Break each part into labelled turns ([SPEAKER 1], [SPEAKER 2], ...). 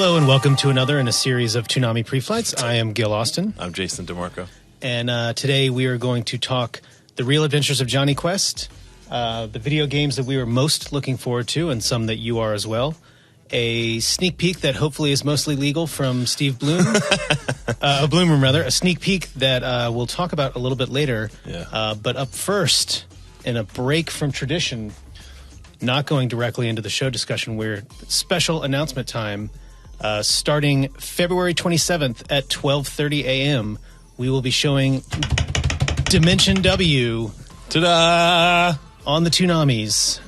[SPEAKER 1] Hello and welcome to another in a series of Toonami pre-flights. I am Gil Austin.
[SPEAKER 2] I'm Jason DeMarco.
[SPEAKER 1] And today we are going to talk The Real Adventures of Johnny Quest, the video games that we were most looking forward to and some that you are as well. A sneak peek that hopefully is mostly legal from Steve Bloom. A Bloom Room, rather. A sneak peek that we'll talk about a little bit later.
[SPEAKER 2] Yeah.
[SPEAKER 1] But up first, in a break from tradition, not going directly into the show discussion, we're special announcement time. Starting February 27th at 12:30 a.m., we will be showing Dimension W.
[SPEAKER 2] Ta-da!
[SPEAKER 1] On the Toonamis.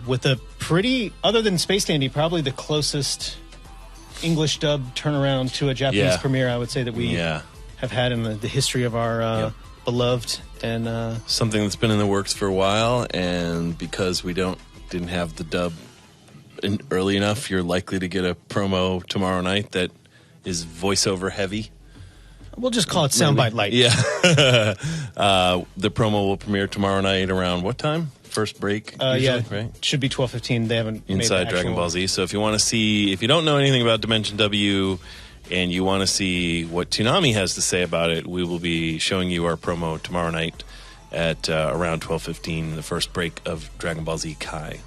[SPEAKER 1] With a pretty, other than Space Dandy, probably the closest English dub turnaround to a Japanese premiere, I would say, that we have had in the history of our beloved. And
[SPEAKER 2] something that's been in the works for a while, and because we didn't have the dub early enough, you're likely to get a promo tomorrow night that is voiceover heavy.
[SPEAKER 1] We'll just call it soundbite light.
[SPEAKER 2] Yeah. The promo will premiere tomorrow night around what time? First break, usually, right?
[SPEAKER 1] Should be 12:15. They haven't
[SPEAKER 2] Inside
[SPEAKER 1] made
[SPEAKER 2] Dragon Ball Z. So if you want to see, if you don't know anything about Dimension W and you want to see what Toonami has to say about it, we will be showing you our promo tomorrow night at around 12:15, the first break of Dragon Ball Z Kai.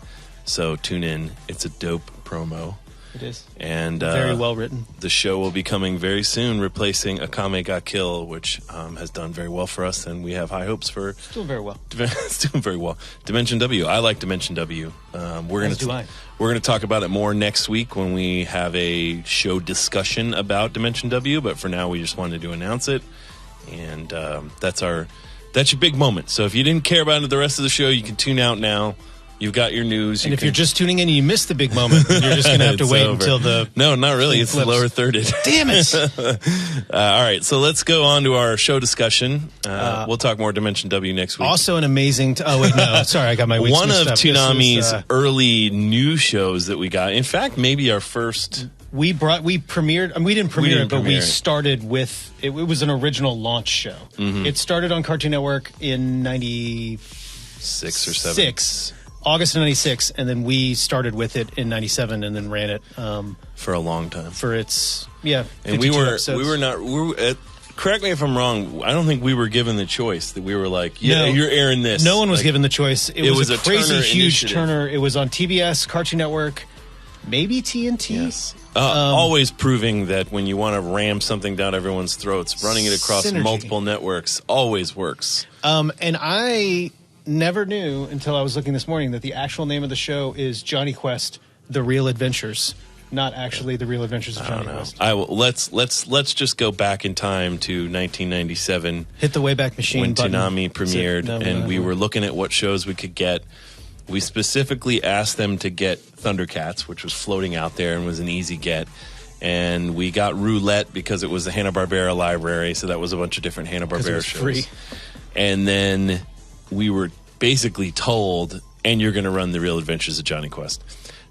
[SPEAKER 2] So tune in. It's a dope promo.
[SPEAKER 1] It is.
[SPEAKER 2] And
[SPEAKER 1] very well written.
[SPEAKER 2] The show will be coming very soon, replacing Akame ga Kill, which has done very well for us, and we have high hopes for.
[SPEAKER 1] It's doing very well.
[SPEAKER 2] It's doing very well. Dimension W. I like Dimension W. We're going to talk about it more next week when we have a show discussion about Dimension W. But for now, we just wanted to announce it, and that's your big moment. So if you didn't care about it the rest of the show, you can tune out now. You've got your news.
[SPEAKER 1] And if you're just tuning in and you missed the big moment, you're just going to have to wait until the...
[SPEAKER 2] No, not really. It's lower thirded.
[SPEAKER 1] Damn it!
[SPEAKER 2] All right, so let's go on to our show discussion. We'll talk more Dimension W next week.
[SPEAKER 1] Also an amazing... oh, wait, no. Sorry, I got my weeks
[SPEAKER 2] One of
[SPEAKER 1] mixed up.
[SPEAKER 2] Toonami's early new shows that we got. In fact, maybe our first...
[SPEAKER 1] We premiered... I mean, we didn't premiere it, but we started with... It was an original launch show. Mm-hmm. It started on Cartoon Network in 96
[SPEAKER 2] or 7.
[SPEAKER 1] August of 96, and then we started with it in 97 and then ran it
[SPEAKER 2] for a long time.
[SPEAKER 1] For its
[SPEAKER 2] and we were not correct me if I'm wrong, I don't think we were given the choice that we were like, you're airing this.
[SPEAKER 1] No one was given the choice. It was a crazy
[SPEAKER 2] Turner
[SPEAKER 1] huge
[SPEAKER 2] initiative.
[SPEAKER 1] Turner. It was on TBS, Cartoon Network, maybe TNT.
[SPEAKER 2] Yes. Always proving that when you want to ram something down everyone's throats, running it across multiple networks always works.
[SPEAKER 1] And I never knew until I was looking this morning that the actual name of the show is Johnny Quest: The Real Adventures, not actually The Real Adventures of Johnny Quest.
[SPEAKER 2] Let's just go back in time to 1997.
[SPEAKER 1] Hit the Wayback Machine
[SPEAKER 2] when
[SPEAKER 1] button.
[SPEAKER 2] Toonami premiered, we were looking at what shows we could get. We specifically asked them to get Thundercats, which was floating out there and was an easy get. And we got Roulette because it was the Hanna-Barbera library, so that was a bunch of different Hanna-Barbera shows.
[SPEAKER 1] Free.
[SPEAKER 2] And then we were basically told, and you're going to run The Real Adventures of Johnny Quest.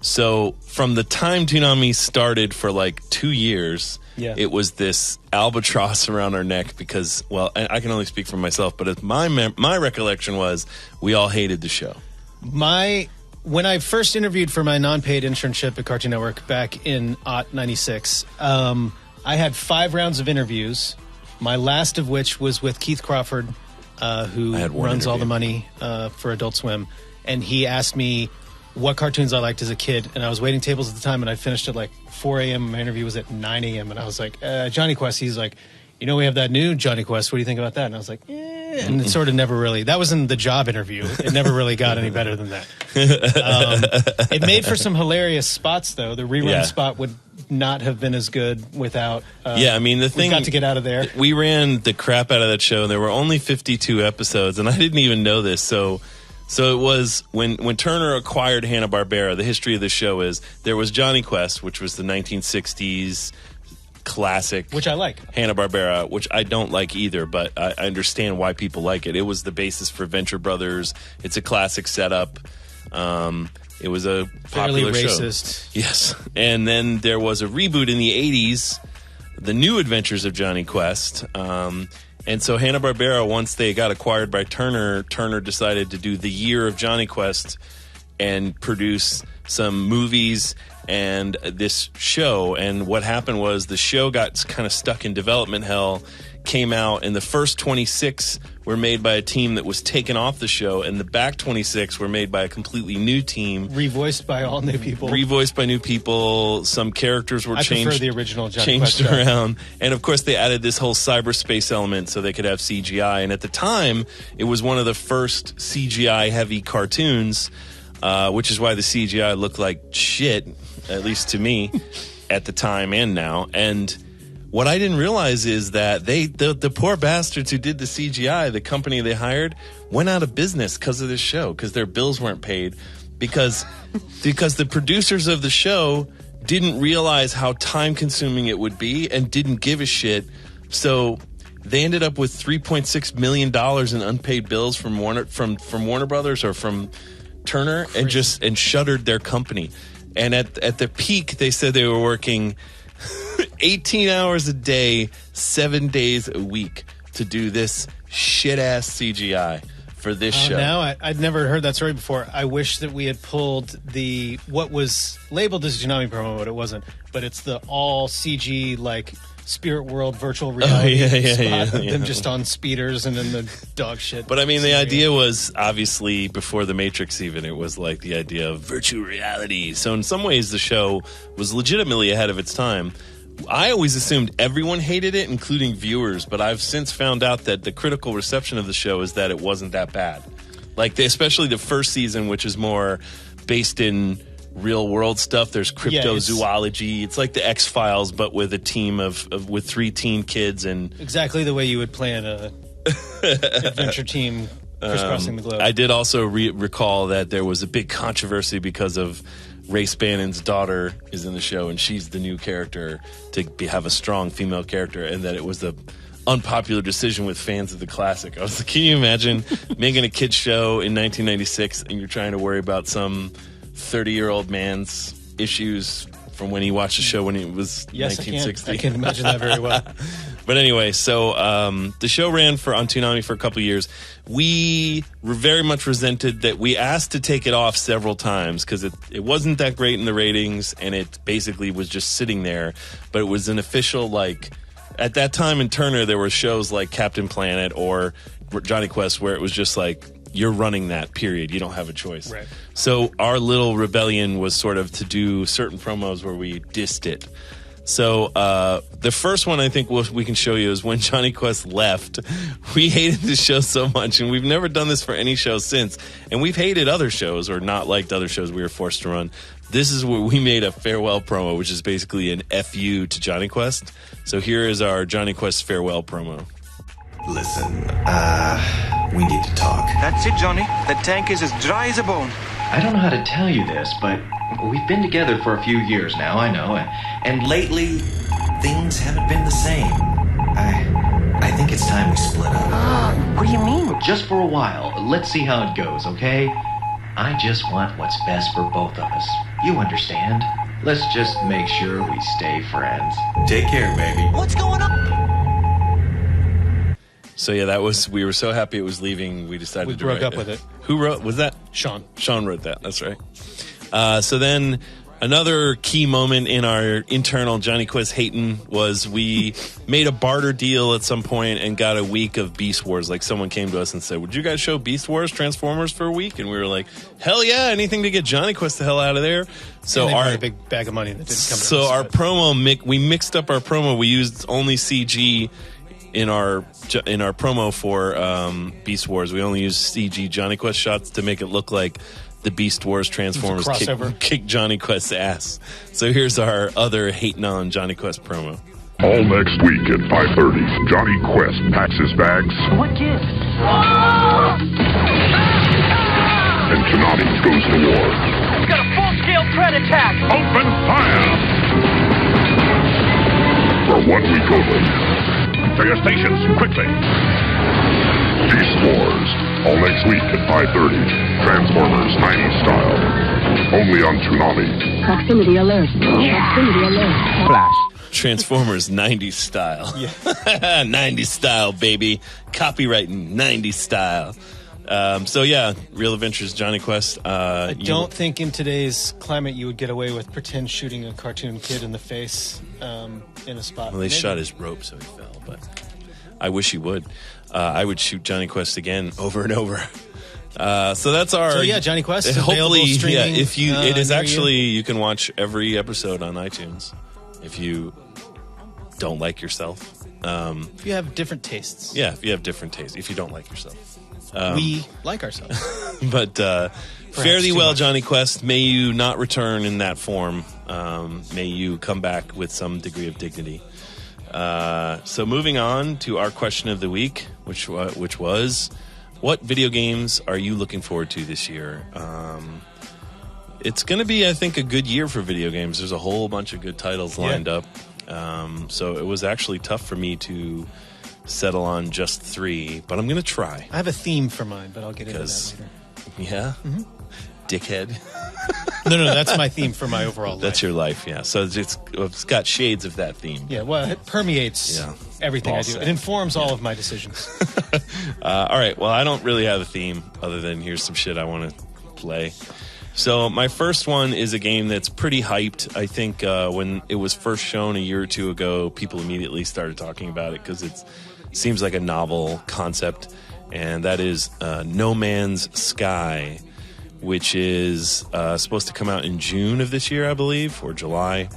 [SPEAKER 2] So from the time Toonami started for like 2 years, it was this albatross around our neck because, well, I can only speak for myself, but my recollection was we all hated the show.
[SPEAKER 1] When I first interviewed for my non-paid internship at Cartoon Network back in 96, I had 5 rounds of interviews, my last of which was with Keith Crawford, who runs all the money for Adult Swim, and he asked me what cartoons I liked as a kid, and I was waiting tables at the time, and I finished at like 4 a.m. My interview was at 9 a.m., and I was like, Johnny Quest. He's like, we have that new Johnny Quest. What do you think about that? And I was like, and it sort of never really, that was in the job interview. It never really got any better than that. It made for some hilarious spots, though. The rerun spot would not have been as good without the thing, we got to get out of there.
[SPEAKER 2] We ran the crap out of that show, and there were only 52 episodes, and I didn't even know this. So it was when Turner acquired Hanna-Barbera, the history of the show is there was Johnny Quest, which was the 1960s classic,
[SPEAKER 1] which I like,
[SPEAKER 2] Hanna-Barbera, which I don't like either, but I understand why people like it. It was the basis for Venture Brothers. It's a classic setup. It was a popular
[SPEAKER 1] fairly racist
[SPEAKER 2] show. Yes. And then there was a reboot in the 80s, The New Adventures of Johnny Quest. And so Hanna-Barbera, once they got acquired by Turner decided to do The Year of Johnny Quest. and produce some movies and this show. And what happened was the show got kind of stuck in development hell, came out, and the first 26 were made by a team that was taken off the show, and the back 26 were made by a completely new team.
[SPEAKER 1] Revoiced by all new people.
[SPEAKER 2] Revoiced by new people. Some characters were changed.
[SPEAKER 1] I prefer the original Johnny
[SPEAKER 2] changed
[SPEAKER 1] Quest
[SPEAKER 2] around. And of course, they added this whole cyberspace element so they could have CGI. And at the time, it was one of the first CGI-heavy cartoons, which is why the CGI looked like shit, at least to me, at the time and now. And what I didn't realize is that the poor bastards who did the CGI, the company they hired, went out of business because of this show, because their bills weren't paid, because the producers of the show didn't realize how time-consuming it would be and didn't give a shit. So they ended up with $3.6 million in unpaid bills from Warner Brothers or from Turner, and shuttered their company. And at the peak, they said they were working 18 hours a day, 7 days a week to do this shit-ass CGI for this show.
[SPEAKER 1] Now, I'd never heard that story before. I wish that we had pulled what was labeled as Toonami promo, but it wasn't. But it's the all CG, like, Spirit World virtual reality spot of them just on speeders and in the dog shit.
[SPEAKER 2] But I mean, the idea was obviously before the Matrix even, it was like the idea of virtual reality. So in some ways the show was legitimately ahead of its time. I always assumed everyone hated it, including viewers, but I've since found out that the critical reception of the show is that it wasn't that bad. Like, especially the first season, which is more based in real world stuff. There's cryptozoology. It's like the X-Files, but with a team with 3 teen kids, and
[SPEAKER 1] exactly the way you would plan a adventure team crisscrossing the globe.
[SPEAKER 2] I did also recall that there was a big controversy because of Race Bannon's daughter is in the show, and she's the new character to have a strong female character, and that it was the unpopular decision with fans of the classic. I was like, can you imagine making a kids show in 1996 and you're trying to worry about some 30-year-old man's issues from when he watched the show when it was 1960?
[SPEAKER 1] I can imagine that very well.
[SPEAKER 2] But anyway, so the show ran on Toonami for a couple years. We were very much resented that we asked to take it off several times because it wasn't that great in the ratings, and it basically was just sitting there. But it was an official, like, at that time in Turner, there were shows like Captain Planet or Johnny Quest where it was just like, you're running that, period. You don't have a choice.
[SPEAKER 1] Right.
[SPEAKER 2] So our little rebellion was sort of to do certain promos where we dissed it. So the first one I think we can show you is when Johnny Quest left. We hated the show so much, and we've never done this for any show since. And we've hated other shows or not liked other shows we were forced to run. This is where we made a farewell promo, which is basically an FU to Johnny Quest. So here is our Johnny Quest farewell promo.
[SPEAKER 3] Listen, we need to talk.
[SPEAKER 4] That's it, Johnny. The tank is as dry as a bone.
[SPEAKER 3] I don't know how to tell you this, but we've been together for a few years now, I know. And lately, things haven't been the same. I think it's time we split up.
[SPEAKER 4] What do you mean?
[SPEAKER 3] Just for a while. Let's see how it goes, okay? I just want what's best for both of us. You understand? Let's just make sure we stay friends. Take care, baby.
[SPEAKER 4] What's going on?
[SPEAKER 2] So yeah, we were so happy it was leaving, we decided to
[SPEAKER 1] broke up with it.
[SPEAKER 2] Who was that?
[SPEAKER 1] Sean.
[SPEAKER 2] Sean wrote that, that's right. So then another key moment in our internal Johnny Quest hating was we made a barter deal at some point and got a week of Beast Wars. Like, someone came to us and said, would you guys show Beast Wars Transformers for a week? And we were like, hell yeah, anything to get Johnny Quest the hell out of there. So
[SPEAKER 1] our big bag of money that didn't come to us.
[SPEAKER 2] So our promo, we mixed up our promo. We used only CG in our promo for Beast Wars. We only used CG Johnny Quest shots to make it look like the Beast Wars Transformers kick Johnny Quest's ass. So here's our other hating on Johnny Quest promo.
[SPEAKER 5] All next week at 5:30, Johnny Quest packs his bags.
[SPEAKER 4] What gives?
[SPEAKER 5] And Toonami goes to war.
[SPEAKER 4] We've got a full-scale threat attack.
[SPEAKER 5] Open fire! For 1 week only. To your stations, quickly. Beast Wars, all next week at 5:30. Transformers 90s style. Only on Toonami.
[SPEAKER 6] Proximity alert. Proximity alert.
[SPEAKER 4] Flash.
[SPEAKER 2] Transformers 90s style. Yeah. 90s style, baby. Copyright 90s style. So yeah, Real Adventures Johnny Quest.
[SPEAKER 1] I don't think in today's climate you would get away with pretend shooting a cartoon kid in the face in a spot.
[SPEAKER 2] Well, they shot his rope so he fell, but I wish he would. I would shoot Johnny Quest again over and over. So that's our.
[SPEAKER 1] So yeah, Johnny Quest.
[SPEAKER 2] Hopefully,
[SPEAKER 1] streaming,
[SPEAKER 2] if you, it is actually
[SPEAKER 1] you.
[SPEAKER 2] you can watch every episode on iTunes. If you don't like yourself,
[SPEAKER 1] if you have different tastes.
[SPEAKER 2] Yeah, if you have different tastes. If you don't like yourself,
[SPEAKER 1] we like ourselves.
[SPEAKER 2] But fare thee well, Johnny Quest. May you not return in that form. May you come back with some degree of dignity. So moving on to our question of the week, which was, what video games are you looking forward to this year? It's going to be, I think, a good year for video games. There's a whole bunch of good titles lined up. So it was actually tough for me to settle on just 3, but I'm going to try.
[SPEAKER 1] I have a theme for mine, but I'll get into that later.
[SPEAKER 2] Yeah? Mm-hmm. Dickhead?
[SPEAKER 1] No, that's my theme for my overall life.
[SPEAKER 2] That's your life, yeah. So it's got shades of that theme.
[SPEAKER 1] Yeah, well, it permeates everything I do. It informs all of my decisions.
[SPEAKER 2] All right, well, I don't really have a theme other than here's some shit I want to play. So my first one is a game that's pretty hyped. I think when it was first shown a year or two ago, people immediately started talking about it because it seems like a novel concept, and that is No Man's Sky, which is supposed to come out in June of this year, I believe, or July.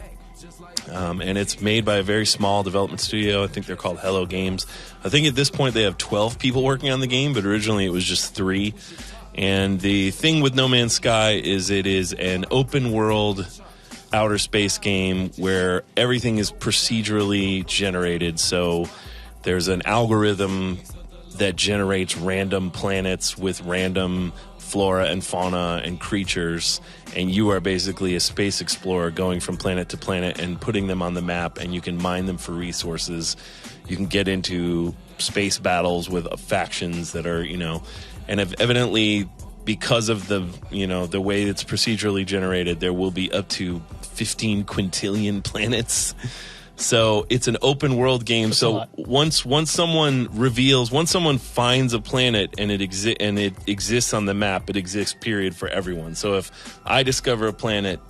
[SPEAKER 2] And it's made by a very small development studio. I think they're called Hello Games. I think at this point they have 12 people working on the game, but originally it was just 3. And the thing with No Man's Sky is it is an open world outer space game where everything is procedurally generated. So there's an algorithm that generates random planets with random flora and fauna and creatures, and you are basically a space explorer going from planet to planet and putting them on the map, and you can mine them for resources. You can get into space battles with factions that are, and evidently because of the way it's procedurally generated, there will be up to 15 quintillion planets. So it's an open world game.
[SPEAKER 1] That's
[SPEAKER 2] so once someone finds a planet and it exists on the map, it exists period for everyone. So if I discover a planet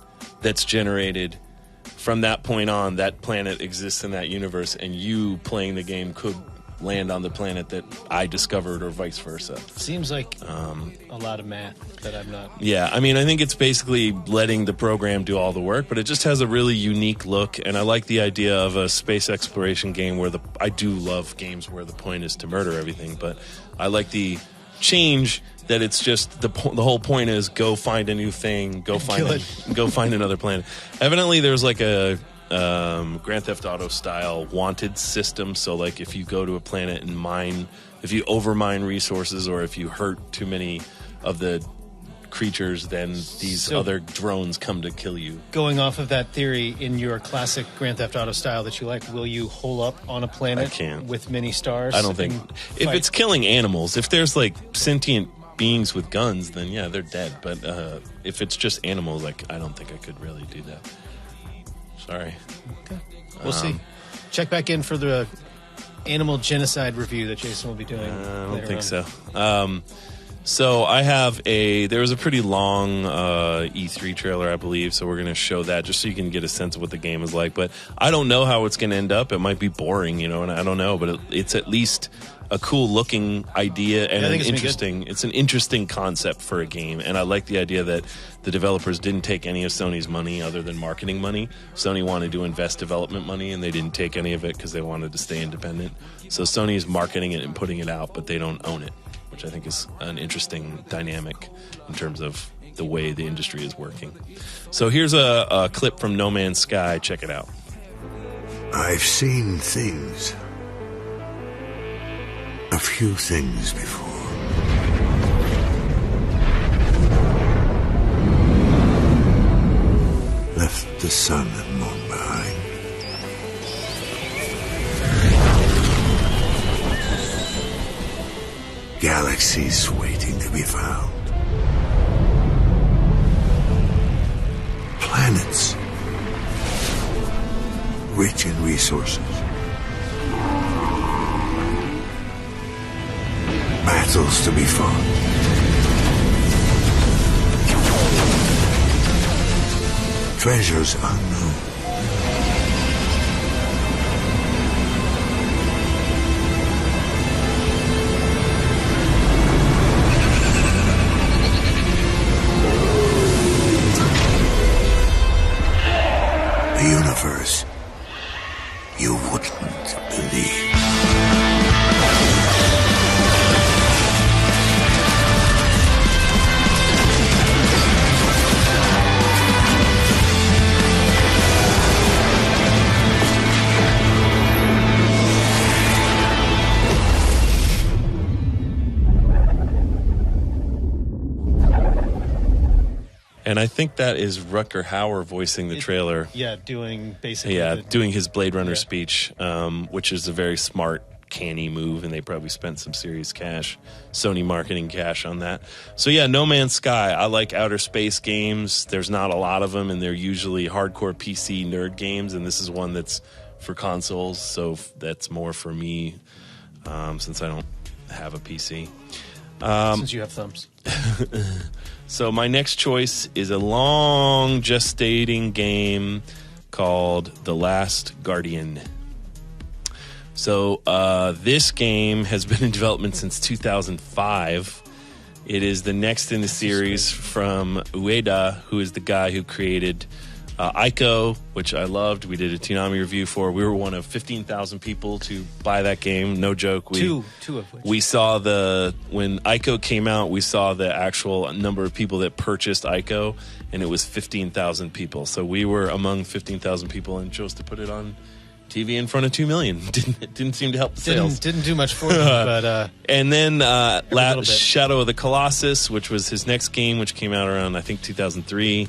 [SPEAKER 2] that's generated from that point on, that planet exists in that universe, and you playing the game could land on the planet that I discovered, or vice versa.
[SPEAKER 1] Seems like a lot of math that I'm not.
[SPEAKER 2] Yeah, I mean, I think it's basically letting the program do all the work, but it just has a really unique look, and I like the idea of a space exploration game where I do love games where the point is to murder everything, but I like the change that it's just the whole point is go find a new thing, go find another planet. Evidently, there's like a Grand Theft Auto style wanted system. So like if you go to a planet and mine, if you overmine resources, or if you hurt too many of the creatures, then these other drones come to kill you.
[SPEAKER 1] Going off of that theory, in your classic Grand Theft Auto style that you like, will you hole up on a planet with many stars?
[SPEAKER 2] I don't think. If it's killing animals, if there's like sentient beings with guns, then yeah, they're dead. But if it's just animals, like I don't think I could really do that. Sorry.
[SPEAKER 1] Okay. We'll see. Check back in for the animal genocide review that Jason will be doing.
[SPEAKER 2] I don't think so. So I have there was a pretty long E3 trailer, I believe, so we're going to show that just so you can get a sense of what the game is like. But I don't know how it's going to end up. It might be boring, and I don't know, but it's at least a cool looking idea and it's an interesting concept for a game. And I like the idea that the developers didn't take any of Sony's money other than marketing money. Sony wanted to invest development money, and they didn't take any of it because they wanted to stay independent. So Sony is marketing it and putting it out, but they don't own it, which I think is an interesting dynamic in terms of the way the industry is working. So here's a clip from No Man's Sky. Check it out.
[SPEAKER 7] I've seen things. A few things before. Left the sun and moon behind. Galaxies waiting to be found. Planets rich in resources. battles to be fought. Treasures unknown. A universe you wouldn't believe.
[SPEAKER 2] And I think that is Rutger Hauer voicing the trailer.
[SPEAKER 1] Yeah, doing basically.
[SPEAKER 2] Yeah, doing his Blade Runner speech, which is a very smart, canny move, and they probably spent some serious cash, Sony marketing cash on that. So yeah, No Man's Sky. I like outer space games. There's not a lot of them, and they're usually hardcore PC nerd games, and this is one that's for consoles, so that's more for me, since I don't have a PC.
[SPEAKER 1] Since you have thumbs.
[SPEAKER 2] So my next choice is a long gestating game called The Last Guardian. So this game has been in development since 2005. It is the next in the series from Ueda, who is the guy who created Ico, which I loved. We did a Toonami review for. We were one of 15,000 people to buy that game. No joke.
[SPEAKER 1] Two of which.
[SPEAKER 2] We saw when Ico came out, we saw the actual number of people that purchased Ico, and it was 15,000 people. So we were among 15,000 people and chose to put it on TV in front of 2 million. Didn't seem to help the sales.
[SPEAKER 1] Didn't do much for them, but
[SPEAKER 2] and then Shadow of the Colossus, which was his next game, which came out around I think 2003.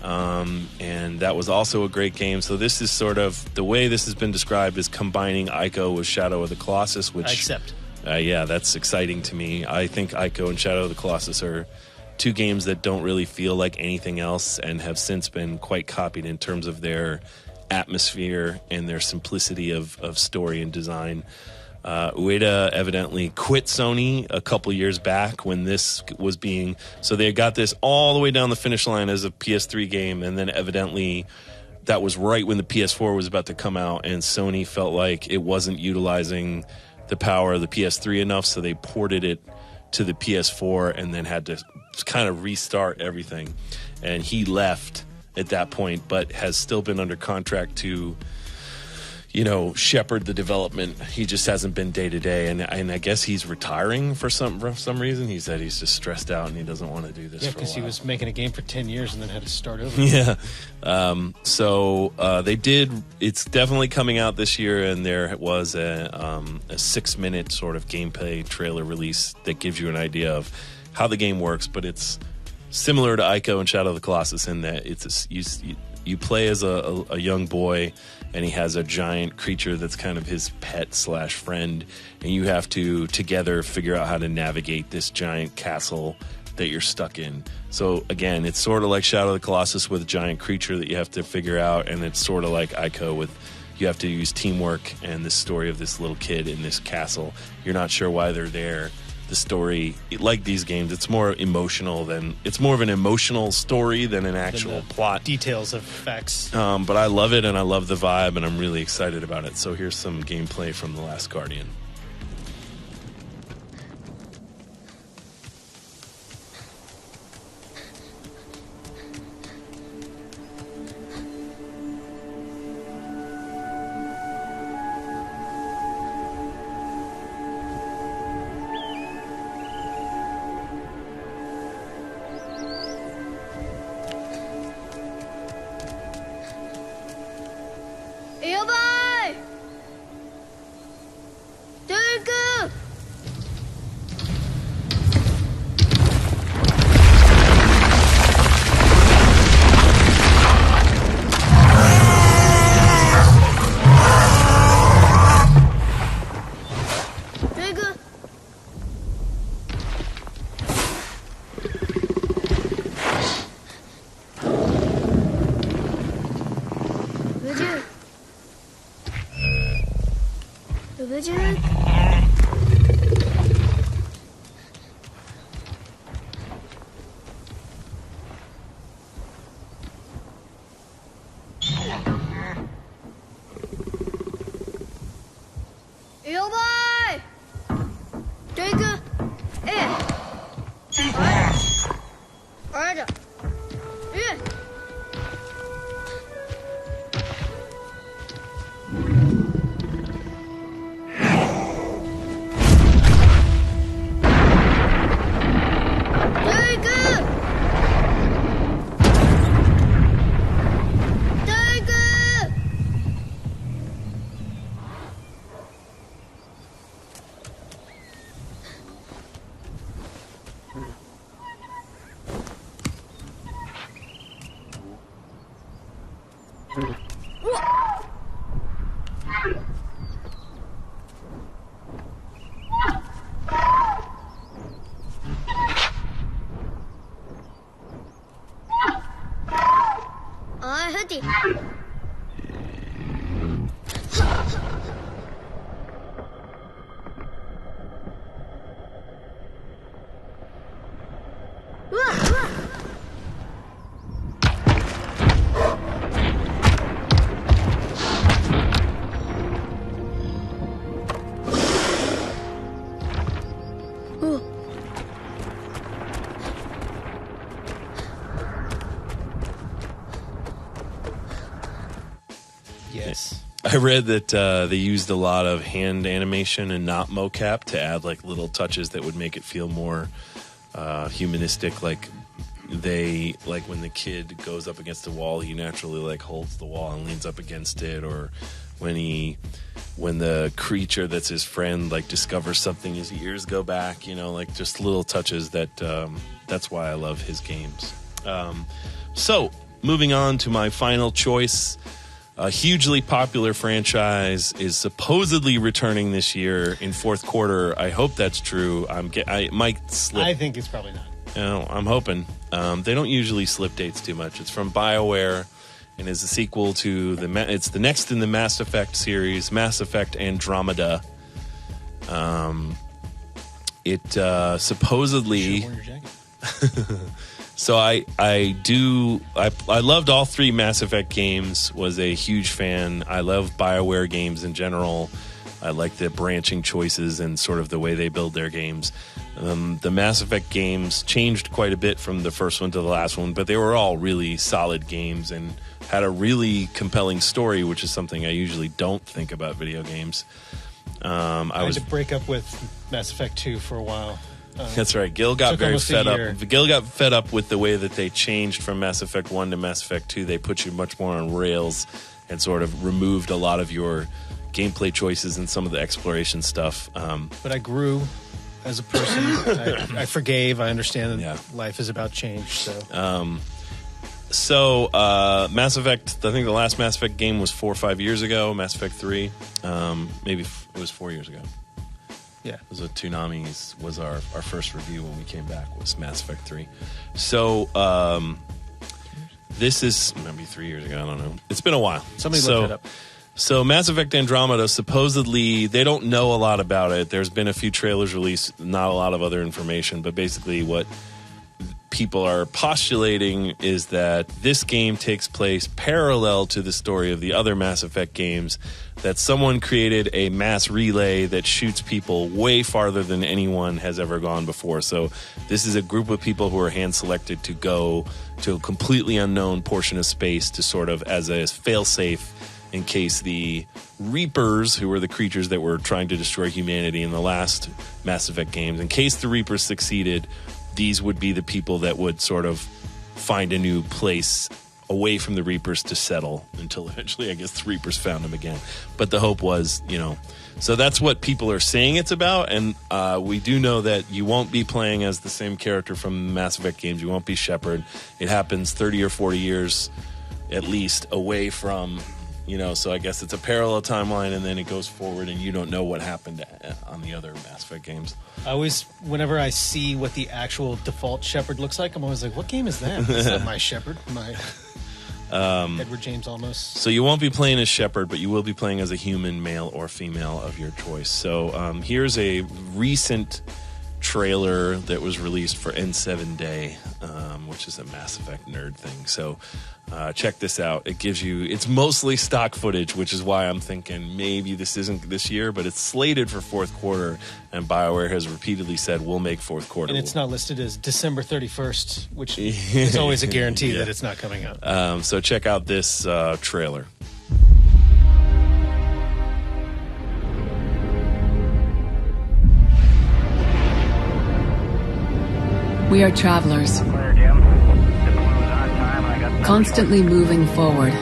[SPEAKER 2] And that was also a great game. So this is sort of the way this has been described as combining Ico with Shadow of the Colossus, which
[SPEAKER 1] I accept.
[SPEAKER 2] Yeah, that's exciting to me. I think Ico and Shadow of the Colossus are two games that don't really feel like anything else and have since been quite copied in terms of their atmosphere and their simplicity of story and design. Ueda evidently quit Sony a couple years back when this was being... So they got this all the way down the finish line as a PS3 game, and then evidently that was right when the PS4 was about to come out, and Sony felt like it wasn't utilizing the power of the PS3 enough, so they ported it to the PS4 and then had to kind of restart everything. And he left at that point, but has still been under contract to... shepherd the development. He just hasn't been day to day, and I guess he's retiring for some reason. He said he's just stressed out and he doesn't want to do this.
[SPEAKER 1] Yeah,
[SPEAKER 2] because
[SPEAKER 1] he was making a game for 10 years and then had to start over.
[SPEAKER 2] Yeah. So they did. It's definitely coming out this year, and there was a 6-minute sort of gameplay trailer release that gives you an idea of how the game works. But it's similar to Ico and Shadow of the Colossus in that you play as a young boy, and he has a giant creature that's kind of his pet / friend, and you have to together figure out how to navigate this giant castle that you're stuck in. So again, it's sort of like Shadow of the Colossus with a giant creature that you have to figure out, and it's sort of like Ico with you have to use teamwork and the story of this little kid in this castle. You're not sure why they're there. The story, like these games, it's more of an emotional story than an actual plot.
[SPEAKER 1] Details of facts.
[SPEAKER 2] But I love it, and I love the vibe, and I'm really excited about it. So here's some gameplay from The Last Guardian.
[SPEAKER 8] Hoodie.
[SPEAKER 1] Yes.
[SPEAKER 2] I read that they used a lot of hand animation and not mocap to add like little touches that would make it feel more humanistic. Like when the kid goes up against the wall, he naturally like holds the wall and leans up against it, or when the creature that's his friend like discovers something, his ears go back. Like just little touches that's why I love his games. So moving on to my final choice. A hugely popular franchise is supposedly returning this year in fourth quarter. I hope that's true. I might slip.
[SPEAKER 1] I think it's probably not.
[SPEAKER 2] I'm hoping. They don't usually slip dates too much. It's from BioWare and is a sequel to it's the next in the Mass Effect series, Mass Effect Andromeda. It supposedly.
[SPEAKER 1] Should have worn your jacket.
[SPEAKER 2] So I loved all three Mass Effect games, was a huge fan. I love BioWare games in general. I like the branching choices and sort of the way they build their games. The Mass Effect games changed quite a bit from the first one to the last one, but they were all really solid games and had a really compelling story, which is something I usually don't think about video games.
[SPEAKER 1] I had to break up with Mass Effect 2 for a while.
[SPEAKER 2] That's right. Gil got very fed up.
[SPEAKER 1] year.
[SPEAKER 2] Gil got fed up with the way that they changed from Mass Effect 1 to Mass Effect 2. They put you much more on rails and sort of removed a lot of your gameplay choices and some of the exploration stuff.
[SPEAKER 1] But I grew as a person. I forgave. I understand that life is about change.
[SPEAKER 2] So, Mass Effect, I think the last Mass Effect game was 4 or 5 years ago. Mass Effect 3. Maybe it was 4 years ago.
[SPEAKER 1] Yeah.
[SPEAKER 2] It was Toonami was our first review when we came back, was Mass Effect 3. So, this is maybe 3 years ago. I don't know. It's been a while.
[SPEAKER 1] Somebody looked it up.
[SPEAKER 2] So Mass Effect Andromeda, supposedly, they don't know a lot about it. There's been a few trailers released, not a lot of other information, but basically what people are postulating is that this game takes place parallel to the story of the other Mass Effect games, that someone created a mass relay that shoots people way farther than anyone has ever gone before. So this is a group of people who are hand-selected to go to a completely unknown portion of space to sort of as a fail-safe in case the Reapers, who were the creatures that were trying to destroy humanity in the last Mass Effect games, in case the Reapers succeeded, these would be the people that would sort of find a new place away from the Reapers to settle until eventually, I guess, the Reapers found them again. But the hope was, so that's what people are saying it's about. And we do know that you won't be playing as the same character from Mass Effect games. You won't be Shepard. It happens 30 or 40 years at least away from, so I guess it's a parallel timeline and then it goes forward and you don't know what happened on the other Mass Effect games.
[SPEAKER 1] I always, whenever I see what the actual default Shepard looks like, I'm always like, what game is that? Is that my Shepard? My Edward James almost.
[SPEAKER 2] So you won't be playing as Shepard, but you will be playing as a human, male or female of your choice. So here's a recent trailer that was released for N7 Day, which is a Mass Effect nerd thing. So check this out. It's mostly stock footage, which is why I'm thinking maybe this isn't this year, but it's slated for fourth quarter, and BioWare has repeatedly said we'll make fourth quarter.
[SPEAKER 1] And it's not listed as December 31st, which is always a guarantee that it's not coming out.
[SPEAKER 2] So check out this trailer.
[SPEAKER 6] We are travelers, constantly moving forward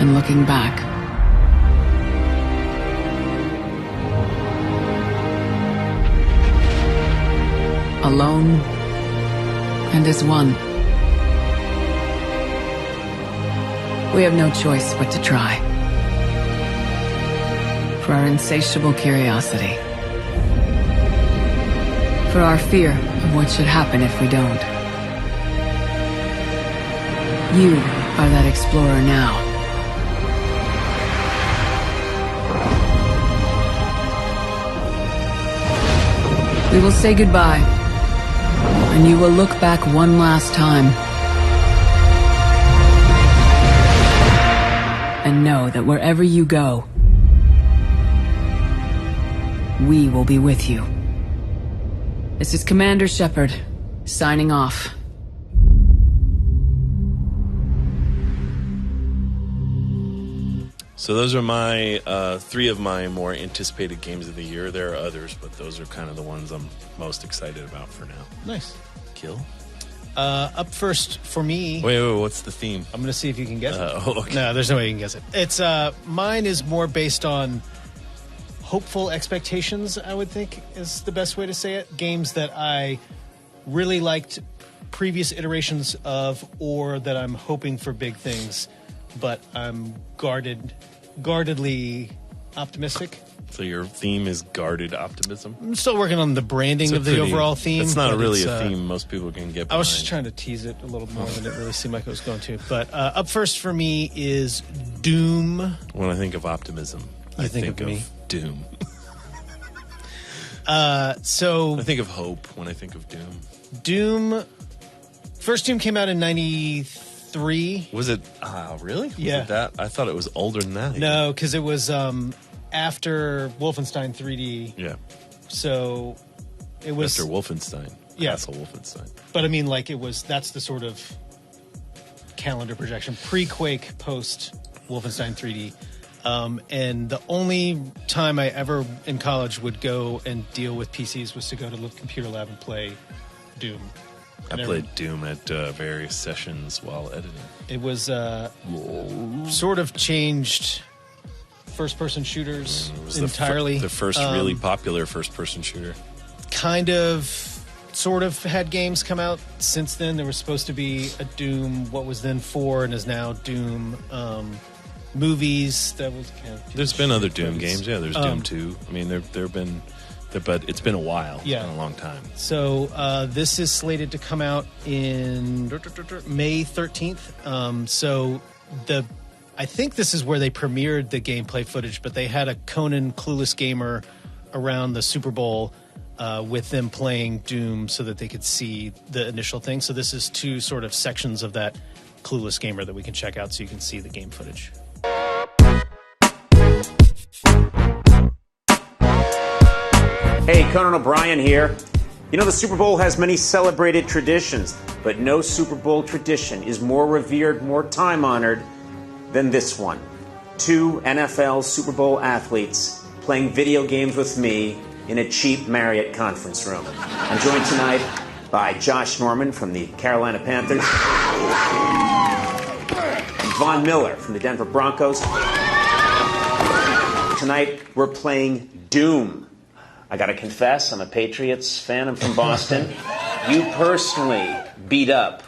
[SPEAKER 6] and looking back. Alone and as one. We have no choice but to try. For our insatiable curiosity. For our fear of what should happen if we don't. You are that explorer now. We will say goodbye, and you will look back one last time and know that wherever you go, we will be with you. This is Commander Shepard, signing off.
[SPEAKER 2] So those are my 3 of my more anticipated games of the year. There are others, but those are kind of the ones I'm most excited about for now.
[SPEAKER 1] Nice.
[SPEAKER 2] Kill?
[SPEAKER 1] Up first for me.
[SPEAKER 2] Wait, what's the theme?
[SPEAKER 1] I'm going to see if you can guess it.
[SPEAKER 2] Okay.
[SPEAKER 1] No, there's no way you can guess it. It's mine is more based on hopeful expectations, I would think is the best way to say it. Games that I really liked previous iterations of, or that I'm hoping for big things, but I'm guardedly optimistic.
[SPEAKER 2] So your theme is guarded optimism?
[SPEAKER 1] I'm still working on the branding of the overall theme.
[SPEAKER 2] It's not really a theme most people can get behind.
[SPEAKER 1] I was just trying to tease it a little more than it really seemed like it was going to. But up first for me is Doom.
[SPEAKER 2] When I think of optimism, I think of
[SPEAKER 1] me?
[SPEAKER 2] Doom.
[SPEAKER 1] So
[SPEAKER 2] I think of hope when I think of Doom.
[SPEAKER 1] Doom. First Doom came out in 93.
[SPEAKER 2] Was it? Really?
[SPEAKER 1] Yeah.
[SPEAKER 2] Was it that? I thought it was older than that.
[SPEAKER 1] No, because it was after Wolfenstein 3D.
[SPEAKER 2] Yeah.
[SPEAKER 1] So it was
[SPEAKER 2] after Wolfenstein.
[SPEAKER 1] Yeah.
[SPEAKER 2] Castle Wolfenstein.
[SPEAKER 1] But I mean, like that's the sort of calendar projection, pre-Quake, post Wolfenstein 3D. And the only time I ever in college would go and deal with PCs was to go to the computer lab and play Doom.
[SPEAKER 2] I played Doom at various sessions while editing.
[SPEAKER 1] It was sort of changed first-person shooters entirely.
[SPEAKER 2] The first really popular first-person shooter.
[SPEAKER 1] Kind of, sort of had games come out since then. There was supposed to be a Doom, what was then 4 and is now Doom. Movies that was kind of
[SPEAKER 2] there's been other Doom games. Yeah, there's Doom 2. I mean, there have been, but it's been a while.
[SPEAKER 1] Yeah,
[SPEAKER 2] it's been a long time.
[SPEAKER 1] So this is slated to come out in May 13th. So I think this is where they premiered the gameplay footage, but they had a Conan Clueless Gamer around the Super Bowl with them playing Doom so that they could see the initial thing. So this is 2 sort of sections of that Clueless Gamer that we can check out so you can see the game footage.
[SPEAKER 9] Hey, Conan O'Brien here. You know, the Super Bowl has many celebrated traditions, but no Super Bowl tradition is more revered, more time-honored than this one. 2 NFL Super Bowl athletes playing video games with me in a cheap Marriott conference room. I'm joined tonight by Josh Norman from the Carolina Panthers, and Von Miller from the Denver Broncos. Tonight, we're playing Doom. I gotta confess, I'm a Patriots fan. I'm from Boston. You personally beat up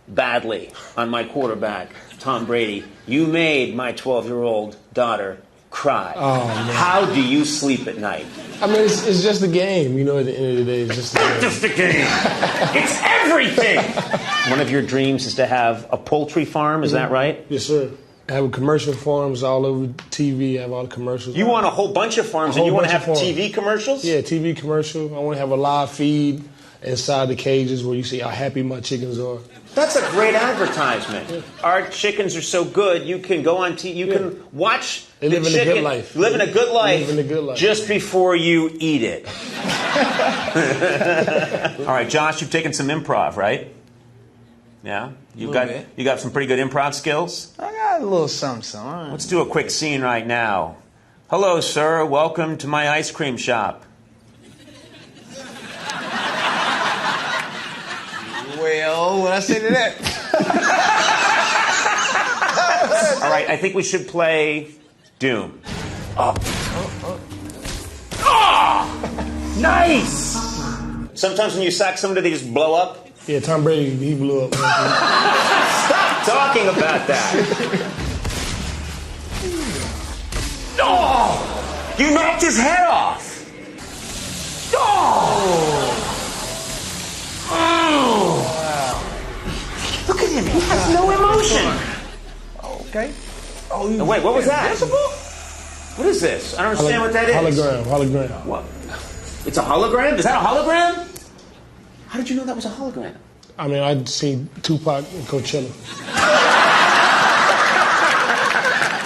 [SPEAKER 9] badly on my quarterback, Tom Brady. You made my 12-year-old daughter cry.
[SPEAKER 10] Oh, man.
[SPEAKER 9] How do you sleep at night?
[SPEAKER 10] I mean, it's just a game. You know, at the end of the day, it's just a game.
[SPEAKER 9] Not just a game. It's everything. One of your dreams is to have a poultry farm, is that right?
[SPEAKER 10] Yes, sir. I have commercial farms all over TV. I have all the commercials.
[SPEAKER 9] You want a whole bunch of farms and you want to have TV commercials?
[SPEAKER 10] Yeah, TV commercial. I want to have a live feed inside the cages where you see how happy my chickens are.
[SPEAKER 9] That's a great advertisement. Yeah. Our chickens are so good, you can go on TV, you can watch
[SPEAKER 10] they live in a good life.
[SPEAKER 9] Live in a good life.
[SPEAKER 10] Live in a good life.
[SPEAKER 9] Just before you eat it. All right, Josh, you've taken some improv, right? Yeah? You got some pretty good improv skills?
[SPEAKER 11] I got a little something. All right.
[SPEAKER 9] Let's do a quick scene right now. Hello, sir. Welcome to my ice cream shop.
[SPEAKER 11] Well, what I say to that?
[SPEAKER 9] All right, I think we should play Doom. Oh. Oh! Nice! Sometimes when you sack somebody, they just blow up.
[SPEAKER 10] Yeah, Tom Brady, he blew up.
[SPEAKER 9] Stop talking about that. Oh! You knocked his head off! Oh! Wow. Look at him, he has no emotion!
[SPEAKER 10] Okay. Oh,
[SPEAKER 9] no, wait, what was that? Invisible? What is this? I don't understand what that is.
[SPEAKER 10] Hologram.
[SPEAKER 9] What? It's a hologram? Is that a hologram? How did you know that was a hologram?
[SPEAKER 10] I mean, I'd seen Tupac and Coachella.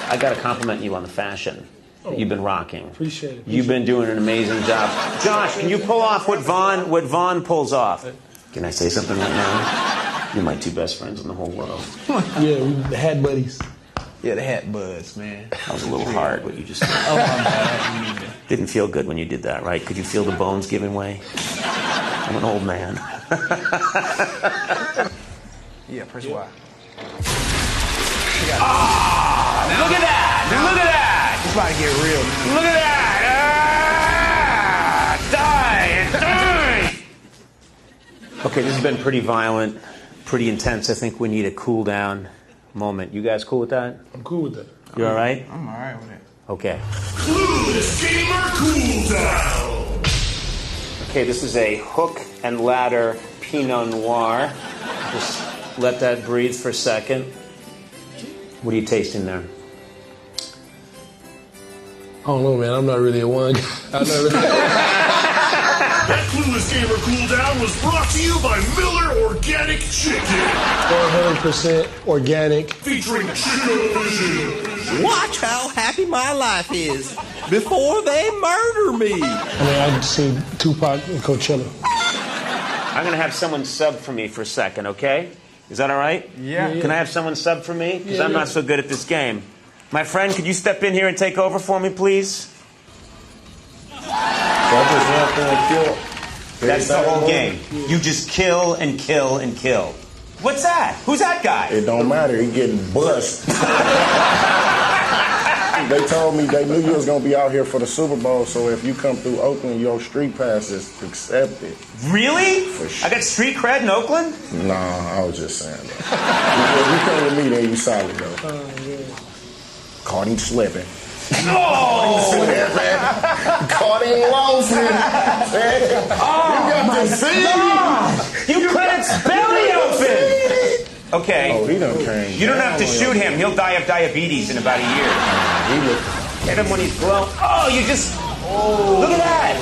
[SPEAKER 9] I got to compliment you on the fashion that you've been rocking.
[SPEAKER 10] Appreciate it.
[SPEAKER 9] You've been doing an amazing job. Josh, can you pull off what Vaughn pulls off? Can I say something right now? You're my two best friends in the whole world.
[SPEAKER 10] Yeah, we hat buddies.
[SPEAKER 11] Yeah, the hat buds, man.
[SPEAKER 9] That was a little hard, what you just did.
[SPEAKER 11] Oh, my bad.
[SPEAKER 9] Didn't feel good when you did that, right? Could you feel the bones giving way? I'm an old man.
[SPEAKER 11] Yeah, press Y.
[SPEAKER 9] Look at that! Look at that!
[SPEAKER 11] It's about to get real, man.
[SPEAKER 9] Look at that! Die! Okay, this has been pretty violent, pretty intense. I think we need a cool down moment. You guys cool with that?
[SPEAKER 10] I'm cool with that.
[SPEAKER 9] You all right?
[SPEAKER 11] I'm all right with it.
[SPEAKER 9] Okay.
[SPEAKER 5] Clueless Gamer Cool Down.
[SPEAKER 9] Okay, this is a hook and ladder Pinot Noir. Just let that breathe for a second. What are you tasting there?
[SPEAKER 10] I don't know, man. I'm not really a one.
[SPEAKER 5] That Clueless Gamer Cool Down was brought to you by Miller Organic Chicken.
[SPEAKER 10] 100% organic.
[SPEAKER 5] Featuring Chicken.
[SPEAKER 12] Watch how happy my life is before they murder me.
[SPEAKER 10] I mean, I'd seen Tupac and Coachella.
[SPEAKER 9] I'm going to have someone sub for me for a second, okay? Is that all right?
[SPEAKER 11] Yeah.
[SPEAKER 9] Can I have someone sub for me? Because I'm
[SPEAKER 10] yeah.
[SPEAKER 9] not so good at this game. My friend, could you step in here and take over for me, please? That's the whole game. You just kill and kill and kill. What's that? Who's that guy?
[SPEAKER 13] It don't matter. He getting bust. They told me they knew you was going to be out here for the Super Bowl, so if you come through Oakland, your street pass is accepted.
[SPEAKER 9] Really?
[SPEAKER 13] For sure.
[SPEAKER 9] I got street cred in Oakland?
[SPEAKER 13] Nah, I was just saying that. If you come with me, then you solid, though. Caught him slipping.
[SPEAKER 9] Oh!
[SPEAKER 13] Caught him loafing.
[SPEAKER 9] Oh, you cut its belly open! Okay.
[SPEAKER 13] Oh, he done came.
[SPEAKER 9] You don't have to shoot him. He'll die of diabetes in about a year. Get him when he's grown. Oh, you just... Look at that!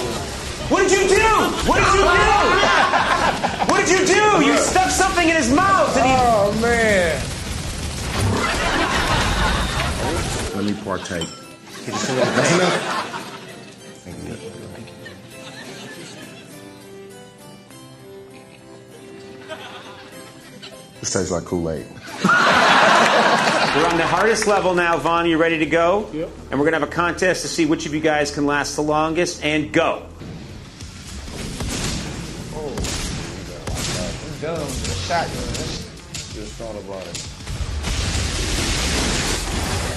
[SPEAKER 9] What did you do? What did you do? What did you do? You stuck something in his mouth and he...
[SPEAKER 11] Oh, man.
[SPEAKER 13] Let me partake.
[SPEAKER 9] That's enough.
[SPEAKER 13] This tastes like Kool-Aid.
[SPEAKER 9] We're on the hardest level now, Vaughn. You ready to go?
[SPEAKER 10] Yep.
[SPEAKER 9] And we're going to have a contest to see which of you guys can last the longest. And go.
[SPEAKER 11] Dumb. Shotgun.
[SPEAKER 13] Just thought about it.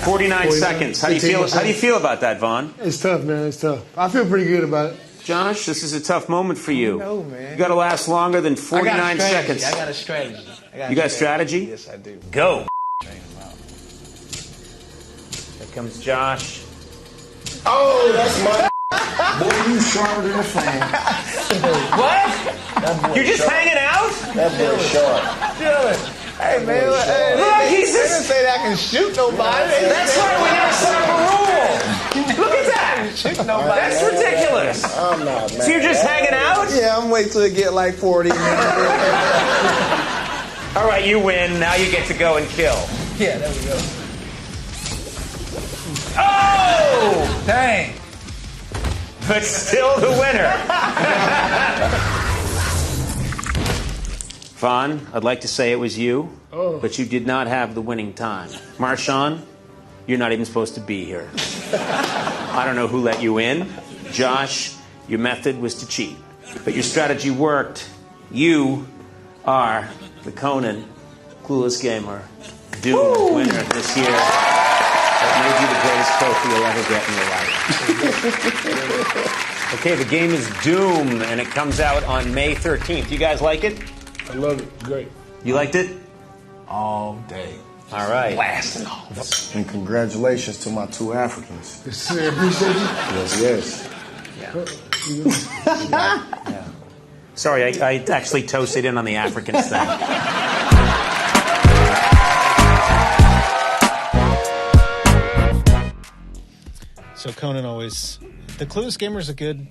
[SPEAKER 9] 49 seconds. How do you feel? How do you feel about that, Vaughn?
[SPEAKER 10] It's tough, man. It's tough. I feel pretty good about it.
[SPEAKER 9] Josh, this is a tough moment for you.
[SPEAKER 11] No, man.
[SPEAKER 9] You got to last longer than 49 seconds.
[SPEAKER 11] I got a strategy.
[SPEAKER 9] You got a strategy?
[SPEAKER 11] Yes, I do.
[SPEAKER 9] Go.
[SPEAKER 11] Train him out.
[SPEAKER 9] Here comes Josh.
[SPEAKER 13] Oh, that's my... Boy, you sharper than a fan.
[SPEAKER 9] What? You're just hanging out?
[SPEAKER 13] That boy sharp.
[SPEAKER 11] Dylan. Hey, man.
[SPEAKER 9] Look, he's
[SPEAKER 11] They
[SPEAKER 9] just...
[SPEAKER 11] didn't say that I can shoot nobody.
[SPEAKER 9] That's right, we never set up a rule. Look at that.
[SPEAKER 11] Shoot nobody.
[SPEAKER 9] That's ridiculous.
[SPEAKER 13] I'm not, man.
[SPEAKER 9] So you're just hanging out?
[SPEAKER 11] Yeah, I'm waiting till it get like 40 minutes.
[SPEAKER 9] All right, you win. Now you get to go and kill.
[SPEAKER 11] Yeah, there we go.
[SPEAKER 9] Oh!
[SPEAKER 11] Dang.
[SPEAKER 9] But still the winner. Vaughn, I'd like to say it was you, but you did not have the winning time. Marshawn, you're not even supposed to be here. I don't know who let you in. Josh, your method was to cheat. But your strategy worked. You are the Conan Clueless Gamer Doom winner this year. That made you the greatest trophy you'll ever get in your life. Okay, the game is Doom, and it comes out on May 13th. You guys like it?
[SPEAKER 10] I love it. Great.
[SPEAKER 9] You liked it?
[SPEAKER 11] All day.
[SPEAKER 9] All right.
[SPEAKER 11] Blasting off.
[SPEAKER 13] And congratulations to my 2 Africans.
[SPEAKER 10] Appreciate you.
[SPEAKER 13] Yes.
[SPEAKER 9] Yeah. Sorry, I actually toasted in on the Africans thing.
[SPEAKER 1] So Conan always... The Clueless Gamer is a good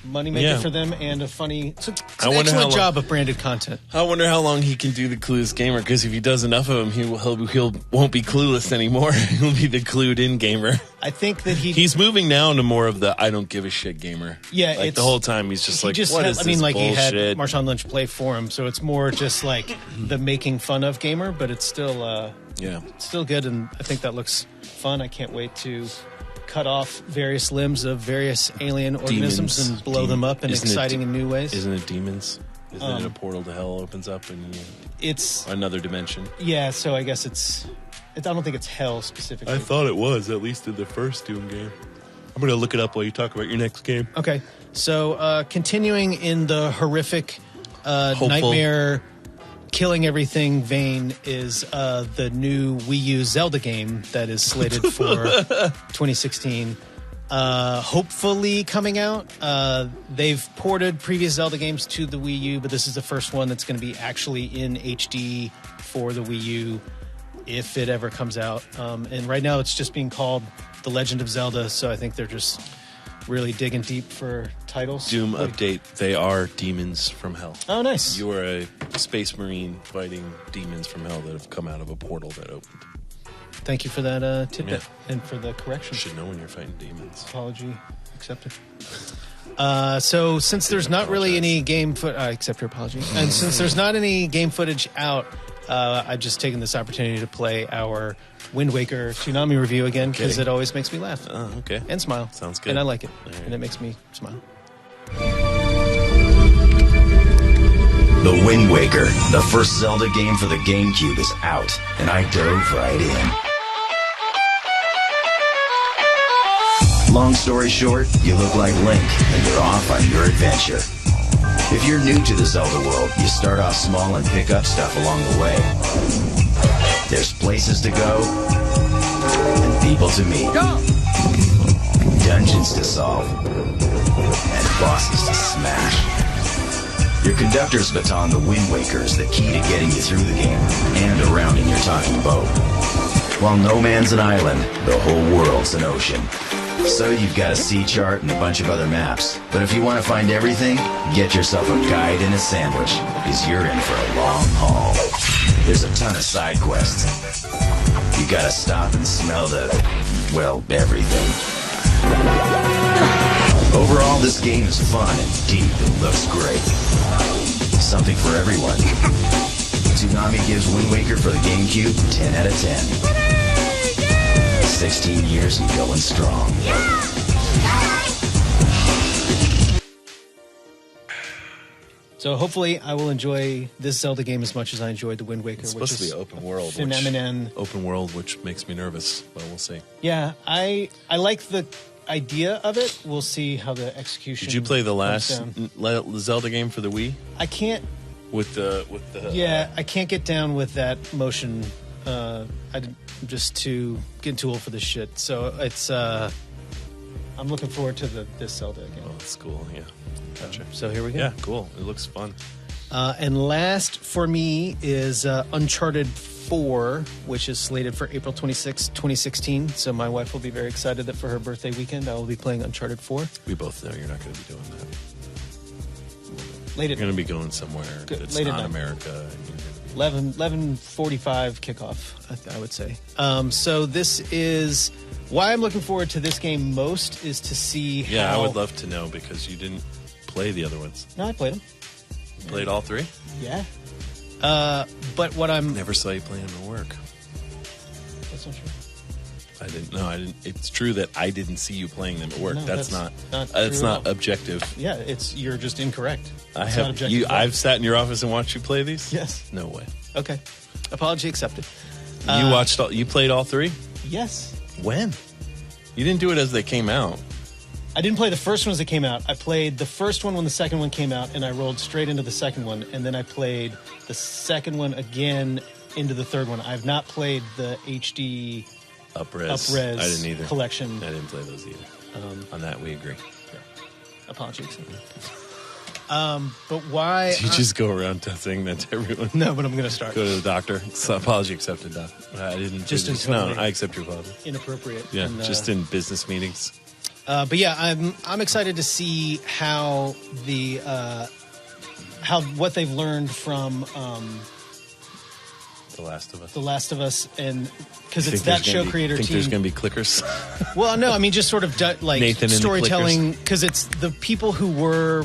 [SPEAKER 1] moneymaker for them and a funny... It's an excellent job of branded content.
[SPEAKER 2] I wonder how long he can do the Clueless Gamer, because if he does enough of them, he won't be clueless anymore. He'll be the clued-in gamer.
[SPEAKER 1] I think that
[SPEAKER 2] he's moving now into more of the I don't give a shit gamer.
[SPEAKER 1] Yeah,
[SPEAKER 2] like the whole time he's just like, what is this
[SPEAKER 1] he
[SPEAKER 2] bullshit?
[SPEAKER 1] had Marshawn Lynch play for him, so it's more just like the making fun of gamer, but it's still it's still good, and I think that looks fun. I can't wait to cut off various limbs of various alien organisms and blow them up in exciting and new ways.
[SPEAKER 2] Isn't it demons? Isn't it a portal to hell opens up and
[SPEAKER 1] it's
[SPEAKER 2] another dimension?
[SPEAKER 1] Yeah, so I guess I don't think it's hell specifically.
[SPEAKER 2] I thought it was, at least in the first Doom game. I'm going to look it up while you talk about your next game.
[SPEAKER 1] Okay, so continuing in the horrific nightmare killing everything vein is the new Wii U Zelda game that is slated for 2016. Hopefully coming out. They've ported previous Zelda games to the Wii U, but this is the first one that's going to be actually in HD for the Wii U if it ever comes out. And right now it's just being called The Legend of Zelda, so I think they're just really digging deep for titles.
[SPEAKER 2] Doom update. They are demons from hell.
[SPEAKER 1] Oh, nice.
[SPEAKER 2] You are a space marine fighting demons from hell that have come out of a portal that opened.
[SPEAKER 1] Thank you for that tidbit and for the correction.
[SPEAKER 2] You should know when you're fighting demons.
[SPEAKER 1] Apology accepted. So since there's not really any game I accept your apology. And since there's not any game footage out, I've just taken this opportunity to play our Wind Waker Toonami review again because it always makes me laugh.
[SPEAKER 2] Oh, okay.
[SPEAKER 1] And smile.
[SPEAKER 2] Sounds good.
[SPEAKER 1] And I like it. Right. And it makes me smile.
[SPEAKER 14] The Wind Waker, the first Zelda game for the GameCube, is out, and I dove right in. Long story short, you look like Link, and you're off on your adventure. If you're new to the Zelda world, you start off small and pick up stuff along the way. There's places to go, and people to meet. Dungeons to solve, and bosses to smash. Your conductor's baton, the Wind Waker, is the key to getting you through the game and around in your talking boat. While no man's an island, the whole world's an ocean. So you've got a sea chart and a bunch of other maps. But if you want to find everything, get yourself a guide and a sandwich, because you're in for a long haul. There's a ton of side quests. You gotta stop and smell everything. Overall, this game is fun and deep and looks great. Something for everyone. Toonami gives Wind Waker for the GameCube 10 out of 10. 16 years and going strong.
[SPEAKER 1] So hopefully I will enjoy this Zelda game as much as I enjoyed the Wind Waker.
[SPEAKER 2] It's supposed to be open world. Open world, which makes me nervous, but we'll see.
[SPEAKER 1] Yeah, I like the idea of it. We'll see how the execution.
[SPEAKER 2] Did you play the last Zelda game for the Wii?
[SPEAKER 1] I can't.
[SPEAKER 2] With the
[SPEAKER 1] I can't get down with that motion. I'm just getting too old for this shit. So it's I'm looking forward to this Zelda game.
[SPEAKER 2] Oh, that's cool. Yeah, gotcha.
[SPEAKER 1] So here we go.
[SPEAKER 2] Yeah, cool. It looks fun.
[SPEAKER 1] And last for me is Uncharted 4, which is slated for April 26, 2016. So my wife will be very excited that for her birthday weekend, I will be playing Uncharted 4.
[SPEAKER 2] We both know you're not going to be doing that.
[SPEAKER 1] You're
[SPEAKER 2] going to be going somewhere that's not America.
[SPEAKER 1] 11:45 kickoff, I would say. So this is why I'm looking forward to this game most is to see how...
[SPEAKER 2] Yeah, I would love to know because you didn't play the other ones.
[SPEAKER 1] No, I played them.
[SPEAKER 2] You played all three?
[SPEAKER 1] Yeah. But what I'm...
[SPEAKER 2] Never saw you playing them at work.
[SPEAKER 1] That's not true.
[SPEAKER 2] I didn't. It's true that I didn't see you playing them at work.
[SPEAKER 1] No,
[SPEAKER 2] that's not objective.
[SPEAKER 1] Yeah, you're just incorrect.
[SPEAKER 2] I've sat in your office and watched you play these?
[SPEAKER 1] Yes.
[SPEAKER 2] No way.
[SPEAKER 1] Okay. Apology accepted.
[SPEAKER 2] You played all three?
[SPEAKER 1] Yes.
[SPEAKER 2] When? You didn't do it as they came out.
[SPEAKER 1] I didn't play the first one as it came out. I played the first one when the second one came out, and I rolled straight into the second one, and then I played the second one again into the third one. I've not played the HD
[SPEAKER 2] Up-res.
[SPEAKER 1] I
[SPEAKER 2] didn't either.
[SPEAKER 1] collection.
[SPEAKER 2] I didn't play those either. On that, we agree.
[SPEAKER 1] Apologies. But why?
[SPEAKER 2] Did you just go around saying that to everyone?
[SPEAKER 1] No, but I'm going to start.
[SPEAKER 2] Go to the doctor. Apology accepted, Doc. I didn't.
[SPEAKER 1] Just in
[SPEAKER 2] no,
[SPEAKER 1] totally
[SPEAKER 2] I accept your apology.
[SPEAKER 1] Inappropriate.
[SPEAKER 2] Yeah,
[SPEAKER 1] and,
[SPEAKER 2] just in business meetings.
[SPEAKER 1] But yeah, I'm excited to see how what they've learned from
[SPEAKER 2] The Last of Us.
[SPEAKER 1] The Last of Us, and because
[SPEAKER 2] You
[SPEAKER 1] it's
[SPEAKER 2] think
[SPEAKER 1] that show creator
[SPEAKER 2] think
[SPEAKER 1] team.
[SPEAKER 2] there's going to be clickers?
[SPEAKER 1] Well, no, I mean just sort of like
[SPEAKER 2] Nathan and the
[SPEAKER 1] storytelling, because it's the people who were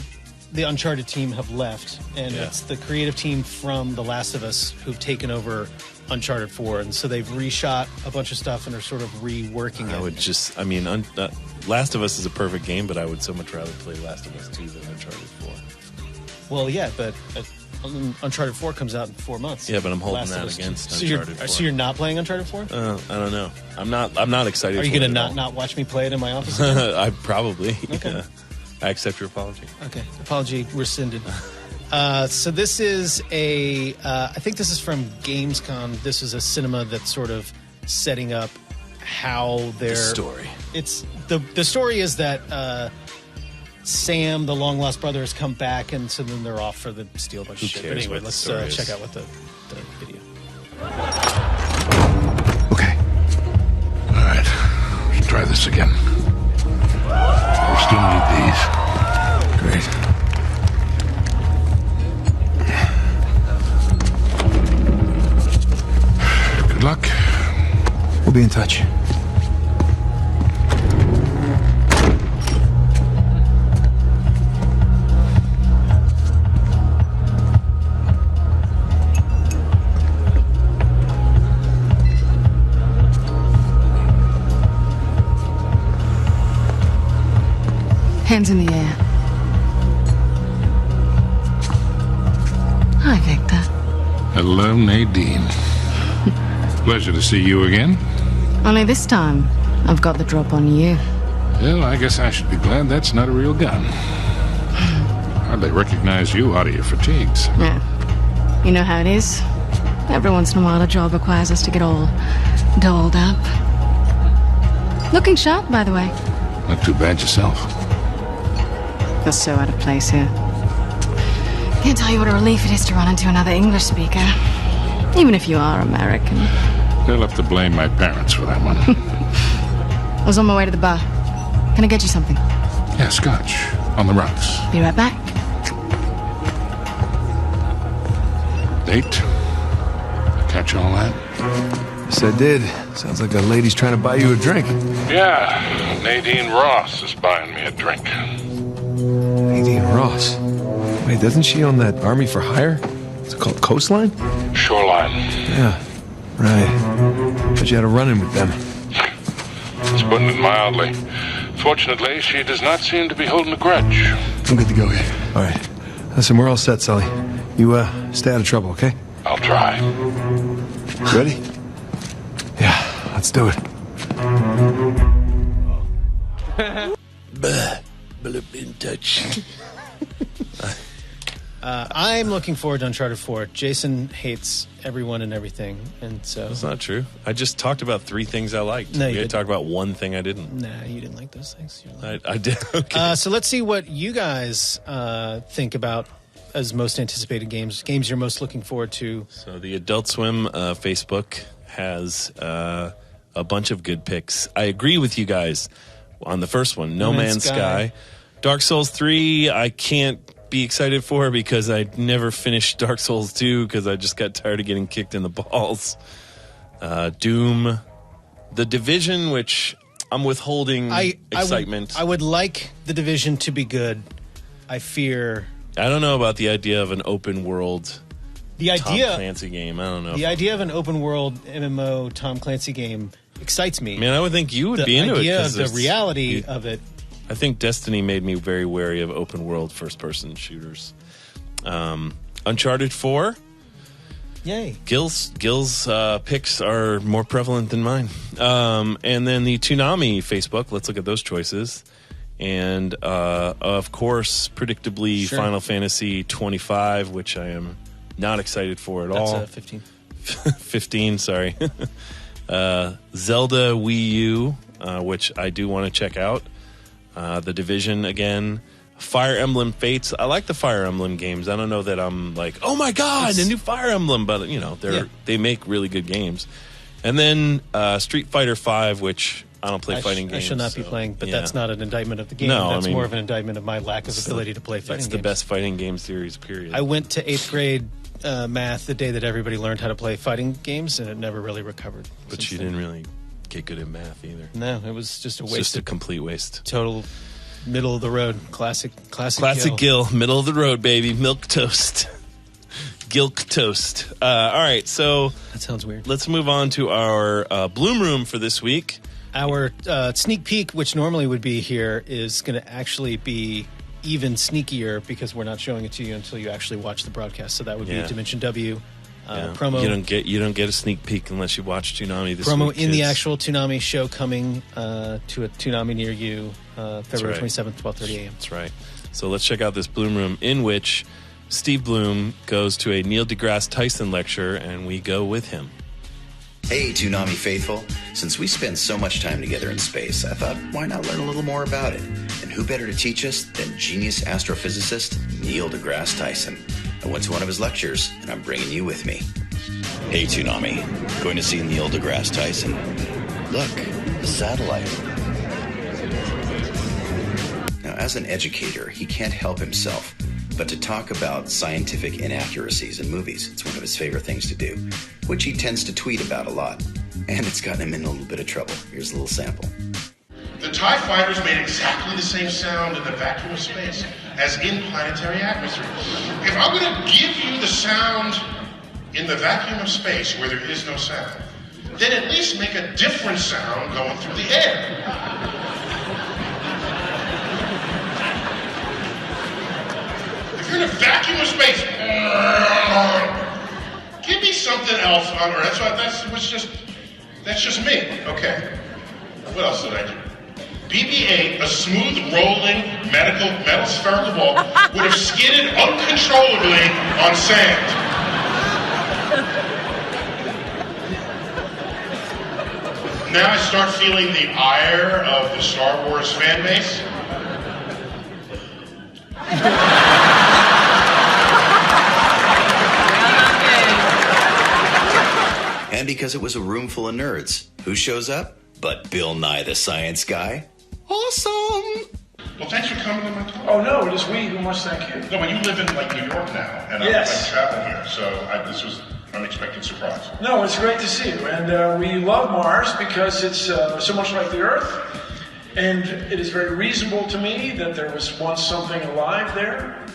[SPEAKER 1] the Uncharted team have left, and it's the creative team from The Last of Us who've taken over Uncharted 4, and so they've reshot a bunch of stuff and are sort of reworking it.
[SPEAKER 2] Last of Us is a perfect game, but I would so much rather play Last of Us 2 than Uncharted 4.
[SPEAKER 1] Well, yeah, but Uncharted 4 comes out in 4 months.
[SPEAKER 2] Yeah, but I'm holding
[SPEAKER 1] Last of
[SPEAKER 2] that
[SPEAKER 1] Us
[SPEAKER 2] against
[SPEAKER 1] 2.
[SPEAKER 2] Uncharted 4.
[SPEAKER 1] So you're not playing Uncharted 4?
[SPEAKER 2] I don't know. I'm not excited.
[SPEAKER 1] Are you
[SPEAKER 2] going to
[SPEAKER 1] not watch me play it in my office?
[SPEAKER 2] I probably.
[SPEAKER 1] Okay.
[SPEAKER 2] Yeah. I accept your apology.
[SPEAKER 1] Okay, apology rescinded. So this is I think this is from Gamescom. This is a cinema that's sort of setting up how their...
[SPEAKER 2] The story.
[SPEAKER 1] It's the story is that Sam, the long lost brother, has come back, and so then they're off for the steal a bunch of shit. But anyway, let's check out what the video.
[SPEAKER 5] Okay. All right. Let's try this again. We still need these.
[SPEAKER 7] Great.
[SPEAKER 5] Good luck.
[SPEAKER 7] We'll be in touch.
[SPEAKER 6] Hands in the air. Hi, Victor.
[SPEAKER 5] Hello, Nadine. Pleasure to see you again.
[SPEAKER 6] Only this time, I've got the drop on you.
[SPEAKER 5] Well, I guess I should be glad that's not a real gun. Hardly recognize you out of your fatigues.
[SPEAKER 6] Yeah. You know how it is. Every once in a while, a job requires us to get all dolled up. Looking sharp, by the way.
[SPEAKER 5] Not too bad yourself.
[SPEAKER 6] You're so out of place here. Can't tell you what a relief it is to run into another English speaker. Even if you are American.
[SPEAKER 5] They'll have to blame my parents for that one.
[SPEAKER 6] I was on my way to the bar. Can I get you something?
[SPEAKER 5] Yeah, scotch. On the rocks.
[SPEAKER 6] Be right back.
[SPEAKER 5] Date? Catch all that?
[SPEAKER 7] Yes, I did. Sounds like a lady's trying to buy you a drink.
[SPEAKER 5] Yeah, Nadine Ross is buying me a drink.
[SPEAKER 7] Nadine Ross? Wait, doesn't she own that Army for Hire? Is it called Coastline?
[SPEAKER 5] Shoreline.
[SPEAKER 7] Yeah, right. But you had a run-in with them.
[SPEAKER 5] It's putting it mildly. Fortunately, she does not seem to be holding a grudge.
[SPEAKER 7] I'm good to go here. All right. Listen, we're all set, Sully. You, stay out of trouble, okay?
[SPEAKER 5] I'll try.
[SPEAKER 7] Ready? Yeah, let's do it.
[SPEAKER 2] In touch.
[SPEAKER 1] I'm looking forward to Uncharted 4. Jason hates everyone and everything, and so...
[SPEAKER 2] That's not true. I just talked about 3 things I liked.
[SPEAKER 1] No,
[SPEAKER 2] we
[SPEAKER 1] you
[SPEAKER 2] had
[SPEAKER 1] didn't.
[SPEAKER 2] talked about 1 thing I didn't.
[SPEAKER 1] Nah, you didn't like those things.
[SPEAKER 2] I did. Okay.
[SPEAKER 1] So let's see what you guys think about as most anticipated games you're most looking forward to.
[SPEAKER 2] So the Adult Swim Facebook has a bunch of good picks. I agree with you guys on the first one, No Man's Sky. Dark Souls 3, I can't be excited for because I never finished Dark Souls 2 because I just got tired of getting kicked in the balls. Doom. The Division, which I'm withholding excitement.
[SPEAKER 1] I would like The Division to be good. I fear...
[SPEAKER 2] I don't know about the idea of an open world Tom Clancy game. I don't know.
[SPEAKER 1] The idea of an open world MMO Tom Clancy game excites me.
[SPEAKER 2] Man, I would think you would be into it.
[SPEAKER 1] The idea of the reality of it.
[SPEAKER 2] I think Destiny made me very wary of open world first person shooters. Uncharted 4.
[SPEAKER 1] Yay.
[SPEAKER 2] Gil's picks are more prevalent than mine. And then the Toonami Facebook. Let's look at those choices. And, of course, predictably,
[SPEAKER 1] Sure.
[SPEAKER 2] Final Fantasy 25, which I am not excited for at all.
[SPEAKER 1] That's 15.
[SPEAKER 2] 15, sorry. Zelda Wii U, which I do want to check out. The Division again. Fire Emblem Fates. I like the Fire Emblem games. I don't know that I'm like, oh my god, a new Fire Emblem, but you know, they make really good games. And then Street Fighter V, which I don't play fighting games.
[SPEAKER 1] I should not be playing, but that's not an indictment of the game.
[SPEAKER 2] No,
[SPEAKER 1] that's more of an indictment of my lack of ability to play fighting games.
[SPEAKER 2] It's the best fighting game series, period.
[SPEAKER 1] I went to 8th grade math the day that everybody learned how to play fighting games, and it never really recovered.
[SPEAKER 2] But you didn't really get good at math either.
[SPEAKER 1] No, it was just a waste.
[SPEAKER 2] Just a complete waste.
[SPEAKER 1] Total middle of the road. Classic
[SPEAKER 2] Gil. Middle of the road, baby. Milk toast. Gilk toast. All right, so
[SPEAKER 1] that sounds weird.
[SPEAKER 2] Let's move on to our Bloom Room for this week.
[SPEAKER 1] Our sneak peek, which normally would be here, is going to actually be even sneakier because we're not showing it to you until you actually watch the broadcast. So that would be Dimension W promo.
[SPEAKER 2] You don't get a sneak peek unless you watch Toonami this
[SPEAKER 1] promo
[SPEAKER 2] week.
[SPEAKER 1] In the actual Toonami show coming to a Toonami near you, February 27th, 12:30 a.m.
[SPEAKER 2] That's right. So let's check out this Bloom Room in which Steve Bloom goes to a Neil deGrasse Tyson lecture, and we go with him.
[SPEAKER 14] Hey, Toonami faithful. Since we spend so much time together in space, I thought, why not learn a little more about it? And who better to teach us than genius astrophysicist Neil deGrasse Tyson? I went to one of his lectures, and I'm bringing you with me. Hey, Toonami. Going to see Neil deGrasse Tyson. Look, the satellite. Now, as an educator, he can't help himself but to talk about scientific inaccuracies in movies. It's one of his favorite things to do, which he tends to tweet about a lot. And it's gotten him in a little bit of trouble. Here's a little sample.
[SPEAKER 15] The TIE fighters made exactly the same sound in the vacuum of space as in planetary atmosphere. If I'm going to give you the sound in the vacuum of space where there is no sound, then at least make a different sound going through the air. If you're in a vacuum of space, give me something else on Earth. That's just me. Okay. What else did I do? BB-8, a smooth rolling metal spherical ball, would have skidded uncontrollably on sand. Now I start feeling the ire of the Star Wars fan base.
[SPEAKER 14] And because it was a room full of nerds, who shows up but Bill Nye the Science Guy? Awesome!
[SPEAKER 15] Well, thanks for coming to my talk.
[SPEAKER 10] Oh, no, it is we who must thank you.
[SPEAKER 15] No, but you live in, New York now, and
[SPEAKER 10] yes.
[SPEAKER 15] I'm traveling here, so this was an unexpected surprise.
[SPEAKER 10] No, it's great to see you, and we love Mars because it's so much like the Earth, and it is very reasonable to me that there was once something alive there,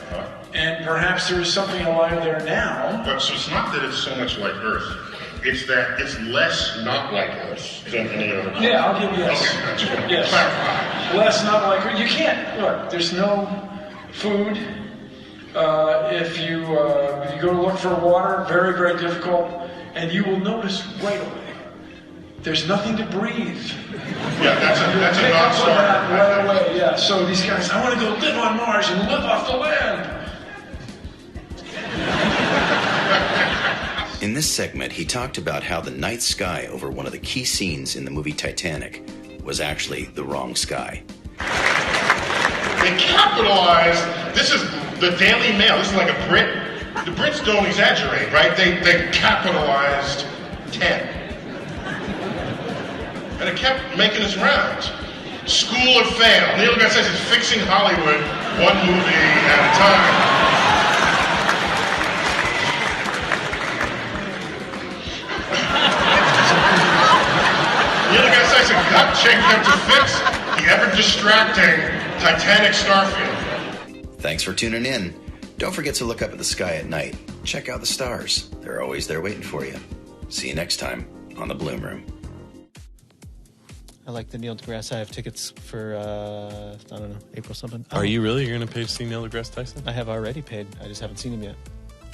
[SPEAKER 10] and perhaps there is something alive there now.
[SPEAKER 15] But so it's not that it's so much like Earth. It's that it's less not like Earth than any other planet.
[SPEAKER 10] Yeah, I'll give you yes.
[SPEAKER 15] Okay, I just want to
[SPEAKER 10] yes.
[SPEAKER 15] clarify.
[SPEAKER 10] Less not like Earth. You can't. Look, there's no food. If you go to look for water, very, very difficult. And you will notice right away, there's nothing to breathe.
[SPEAKER 15] Yeah, that's a non-starter.
[SPEAKER 10] Right away, yeah. So these guys, I want to go live on Mars and live off the land.
[SPEAKER 14] In this segment, he talked about how the night sky over one of the key scenes in the movie Titanic was actually the wrong sky.
[SPEAKER 15] They capitalized, this is the Daily Mail, this is like a Brit. The Brits don't exaggerate, right? They capitalized 10. And it kept making its rounds. School or fail. Neil deGrasse Tyson is fixing Hollywood one movie at a time. Neil deGrasse Tyson got Jacob to fix the ever-distracting Titanic Starfield.
[SPEAKER 14] Thanks for tuning in. Don't forget to look up at the sky at night. Check out the stars. They're always there waiting for you. See you next time on the Bloom Room.
[SPEAKER 1] I like the Neil deGrasse. I have tickets for, I don't know, April something.
[SPEAKER 2] Are you really? You're going to pay to see Neil deGrasse Tyson?
[SPEAKER 1] I have already paid. I just haven't seen him yet.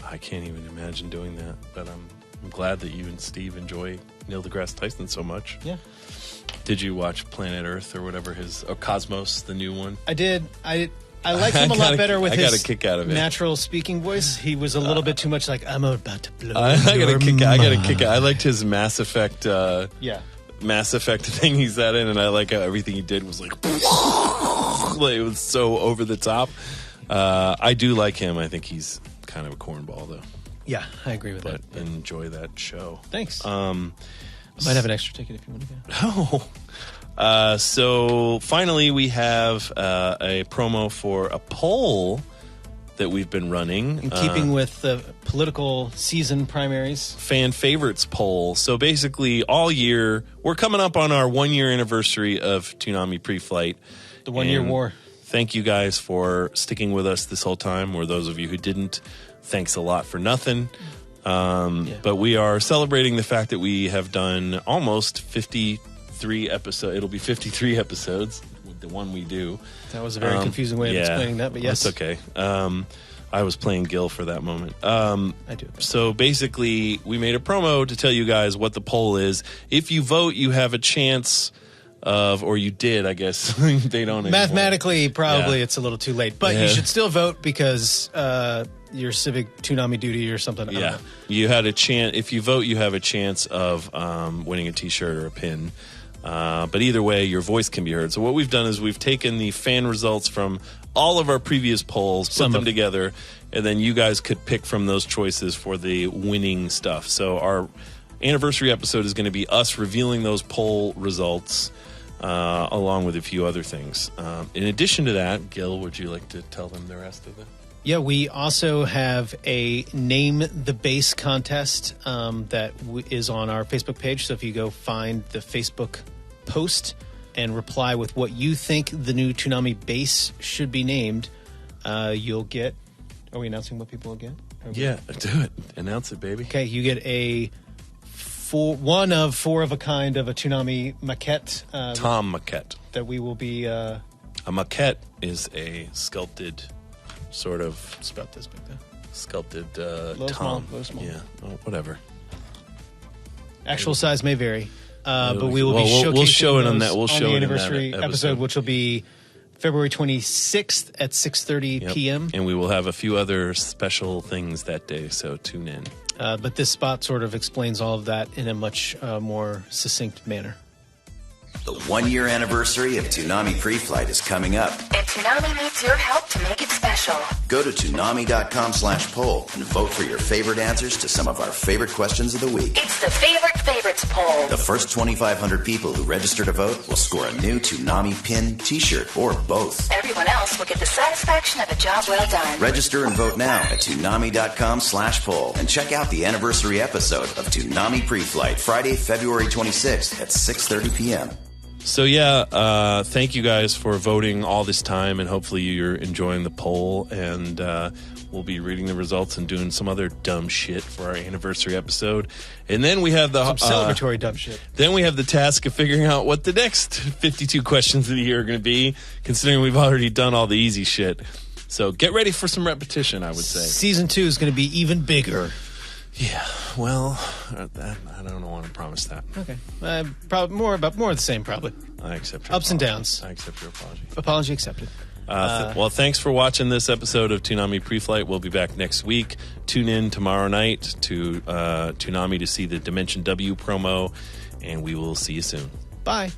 [SPEAKER 2] I can't even imagine doing that, but I'm glad that you and Steve enjoy Neil deGrasse Tyson so much.
[SPEAKER 1] Yeah.
[SPEAKER 2] Did you watch Planet Earth or whatever or Cosmos, the new one?
[SPEAKER 1] I did. I like him a lot better with
[SPEAKER 2] I got
[SPEAKER 1] his
[SPEAKER 2] a kick out of it.
[SPEAKER 1] natural speaking voice. He was a little bit too much like, I'm about to blow
[SPEAKER 2] I got a kick out. I liked his Mass Effect Mass Effect thing he sat in, and I like how everything he did was like it was so over the top. I do like him. I think he's kind of a cornball, though.
[SPEAKER 1] Yeah, I agree with that.
[SPEAKER 2] But enjoy that show.
[SPEAKER 1] Thanks. Might have an extra ticket if you want to go.
[SPEAKER 2] Oh. So finally, we have a promo for a poll that we've been running.
[SPEAKER 1] In keeping with the political season primaries.
[SPEAKER 2] Fan favorites poll. So basically, all year, we're coming up on our 1-year anniversary of Toonami Pre-Flight.
[SPEAKER 1] The 1-year war.
[SPEAKER 2] Thank you guys for sticking with us this whole time, or those of you who didn't, thanks a lot for nothing. But we are celebrating the fact that we have done almost 53 episodes. It'll be 53 episodes, the one we do.
[SPEAKER 1] That was a very confusing way of explaining that, but yes.
[SPEAKER 2] That's okay. I was playing Gil for that moment.
[SPEAKER 1] I do.
[SPEAKER 2] So basically, we made a promo to tell you guys what the poll is. If you vote, you have a chance of, or you did, I guess. They don't anymore.
[SPEAKER 1] Mathematically, probably it's a little too late. But you should still vote because your civic Toonami duty or something. I don't know.
[SPEAKER 2] You had a chance. If you vote, you have a chance of winning a T-shirt or a pin. But either way, your voice can be heard. So what we've done is we've taken the fan results from all of our previous polls, put them together, and then you guys could pick from those choices for the winning stuff. So our anniversary episode is going to be us revealing those poll results along with a few other things. In addition to that, Gil, would you like to tell them the rest of it?
[SPEAKER 1] Yeah, we also have a Name the Base contest that is on our Facebook page. So if you go find the Facebook post and reply with what you think the new Toonami base should be named, you'll get... Are we announcing what people will get?
[SPEAKER 2] Yeah, do it. Announce it, baby.
[SPEAKER 1] Okay, you get one of 4 of a kind of a Toonami maquette.
[SPEAKER 2] Tom maquette.
[SPEAKER 1] That we will be...
[SPEAKER 2] a maquette is a sculpted... sort of...
[SPEAKER 1] It's about this big, though.
[SPEAKER 2] Sculpted
[SPEAKER 1] Tom. Low, small.
[SPEAKER 2] Yeah, whatever.
[SPEAKER 1] Actual size may vary, but we will be showcasing
[SPEAKER 2] we'll show it on that. We'll
[SPEAKER 1] on
[SPEAKER 2] show
[SPEAKER 1] the
[SPEAKER 2] it
[SPEAKER 1] anniversary
[SPEAKER 2] in that
[SPEAKER 1] episode, which will be February 26th at 6:30 p.m.
[SPEAKER 2] And we will have a few other special things that day, so tune in.
[SPEAKER 1] But this spot sort of explains all of that in a much more succinct manner.
[SPEAKER 14] The 1-year anniversary of Toonami Pre-Flight is coming up.
[SPEAKER 16] And Toonami needs your help to make it special.
[SPEAKER 14] Go to Toonami.com/poll and vote for your favorite answers to some of our favorite questions of the week.
[SPEAKER 16] It's the favorites poll.
[SPEAKER 14] The first 2,500 people who register to vote will score a new Toonami pin, T-shirt, or both.
[SPEAKER 16] Everyone else will get the satisfaction of a job well done.
[SPEAKER 14] Register and vote now at Toonami.com/poll and check out the anniversary episode of Toonami Pre-Flight, Friday, February 26th at 6:30 p.m.
[SPEAKER 2] So thank you guys for voting all this time, and hopefully you're enjoying the poll, and we'll be reading the results and doing some other dumb shit for our anniversary episode. And then we have the
[SPEAKER 1] some celebratory dumb shit.
[SPEAKER 2] Then we have the task of figuring out what the next 52 questions of the year are going to be, considering we've already done all the easy shit. So get ready for some repetition, I would say.
[SPEAKER 1] Season 2 is going to be even bigger.
[SPEAKER 2] Yeah, well, I don't want to promise that.
[SPEAKER 1] Okay, probably more of the same. Probably.
[SPEAKER 2] I accept your
[SPEAKER 1] ups and downs.
[SPEAKER 2] I accept your apology.
[SPEAKER 1] Apology accepted.
[SPEAKER 2] Well, thanks for watching this episode of Toonami Pre-Flight. We'll be back next week. Tune in tomorrow night to Toonami to see the Dimension W promo, and we will see you soon.
[SPEAKER 1] Bye.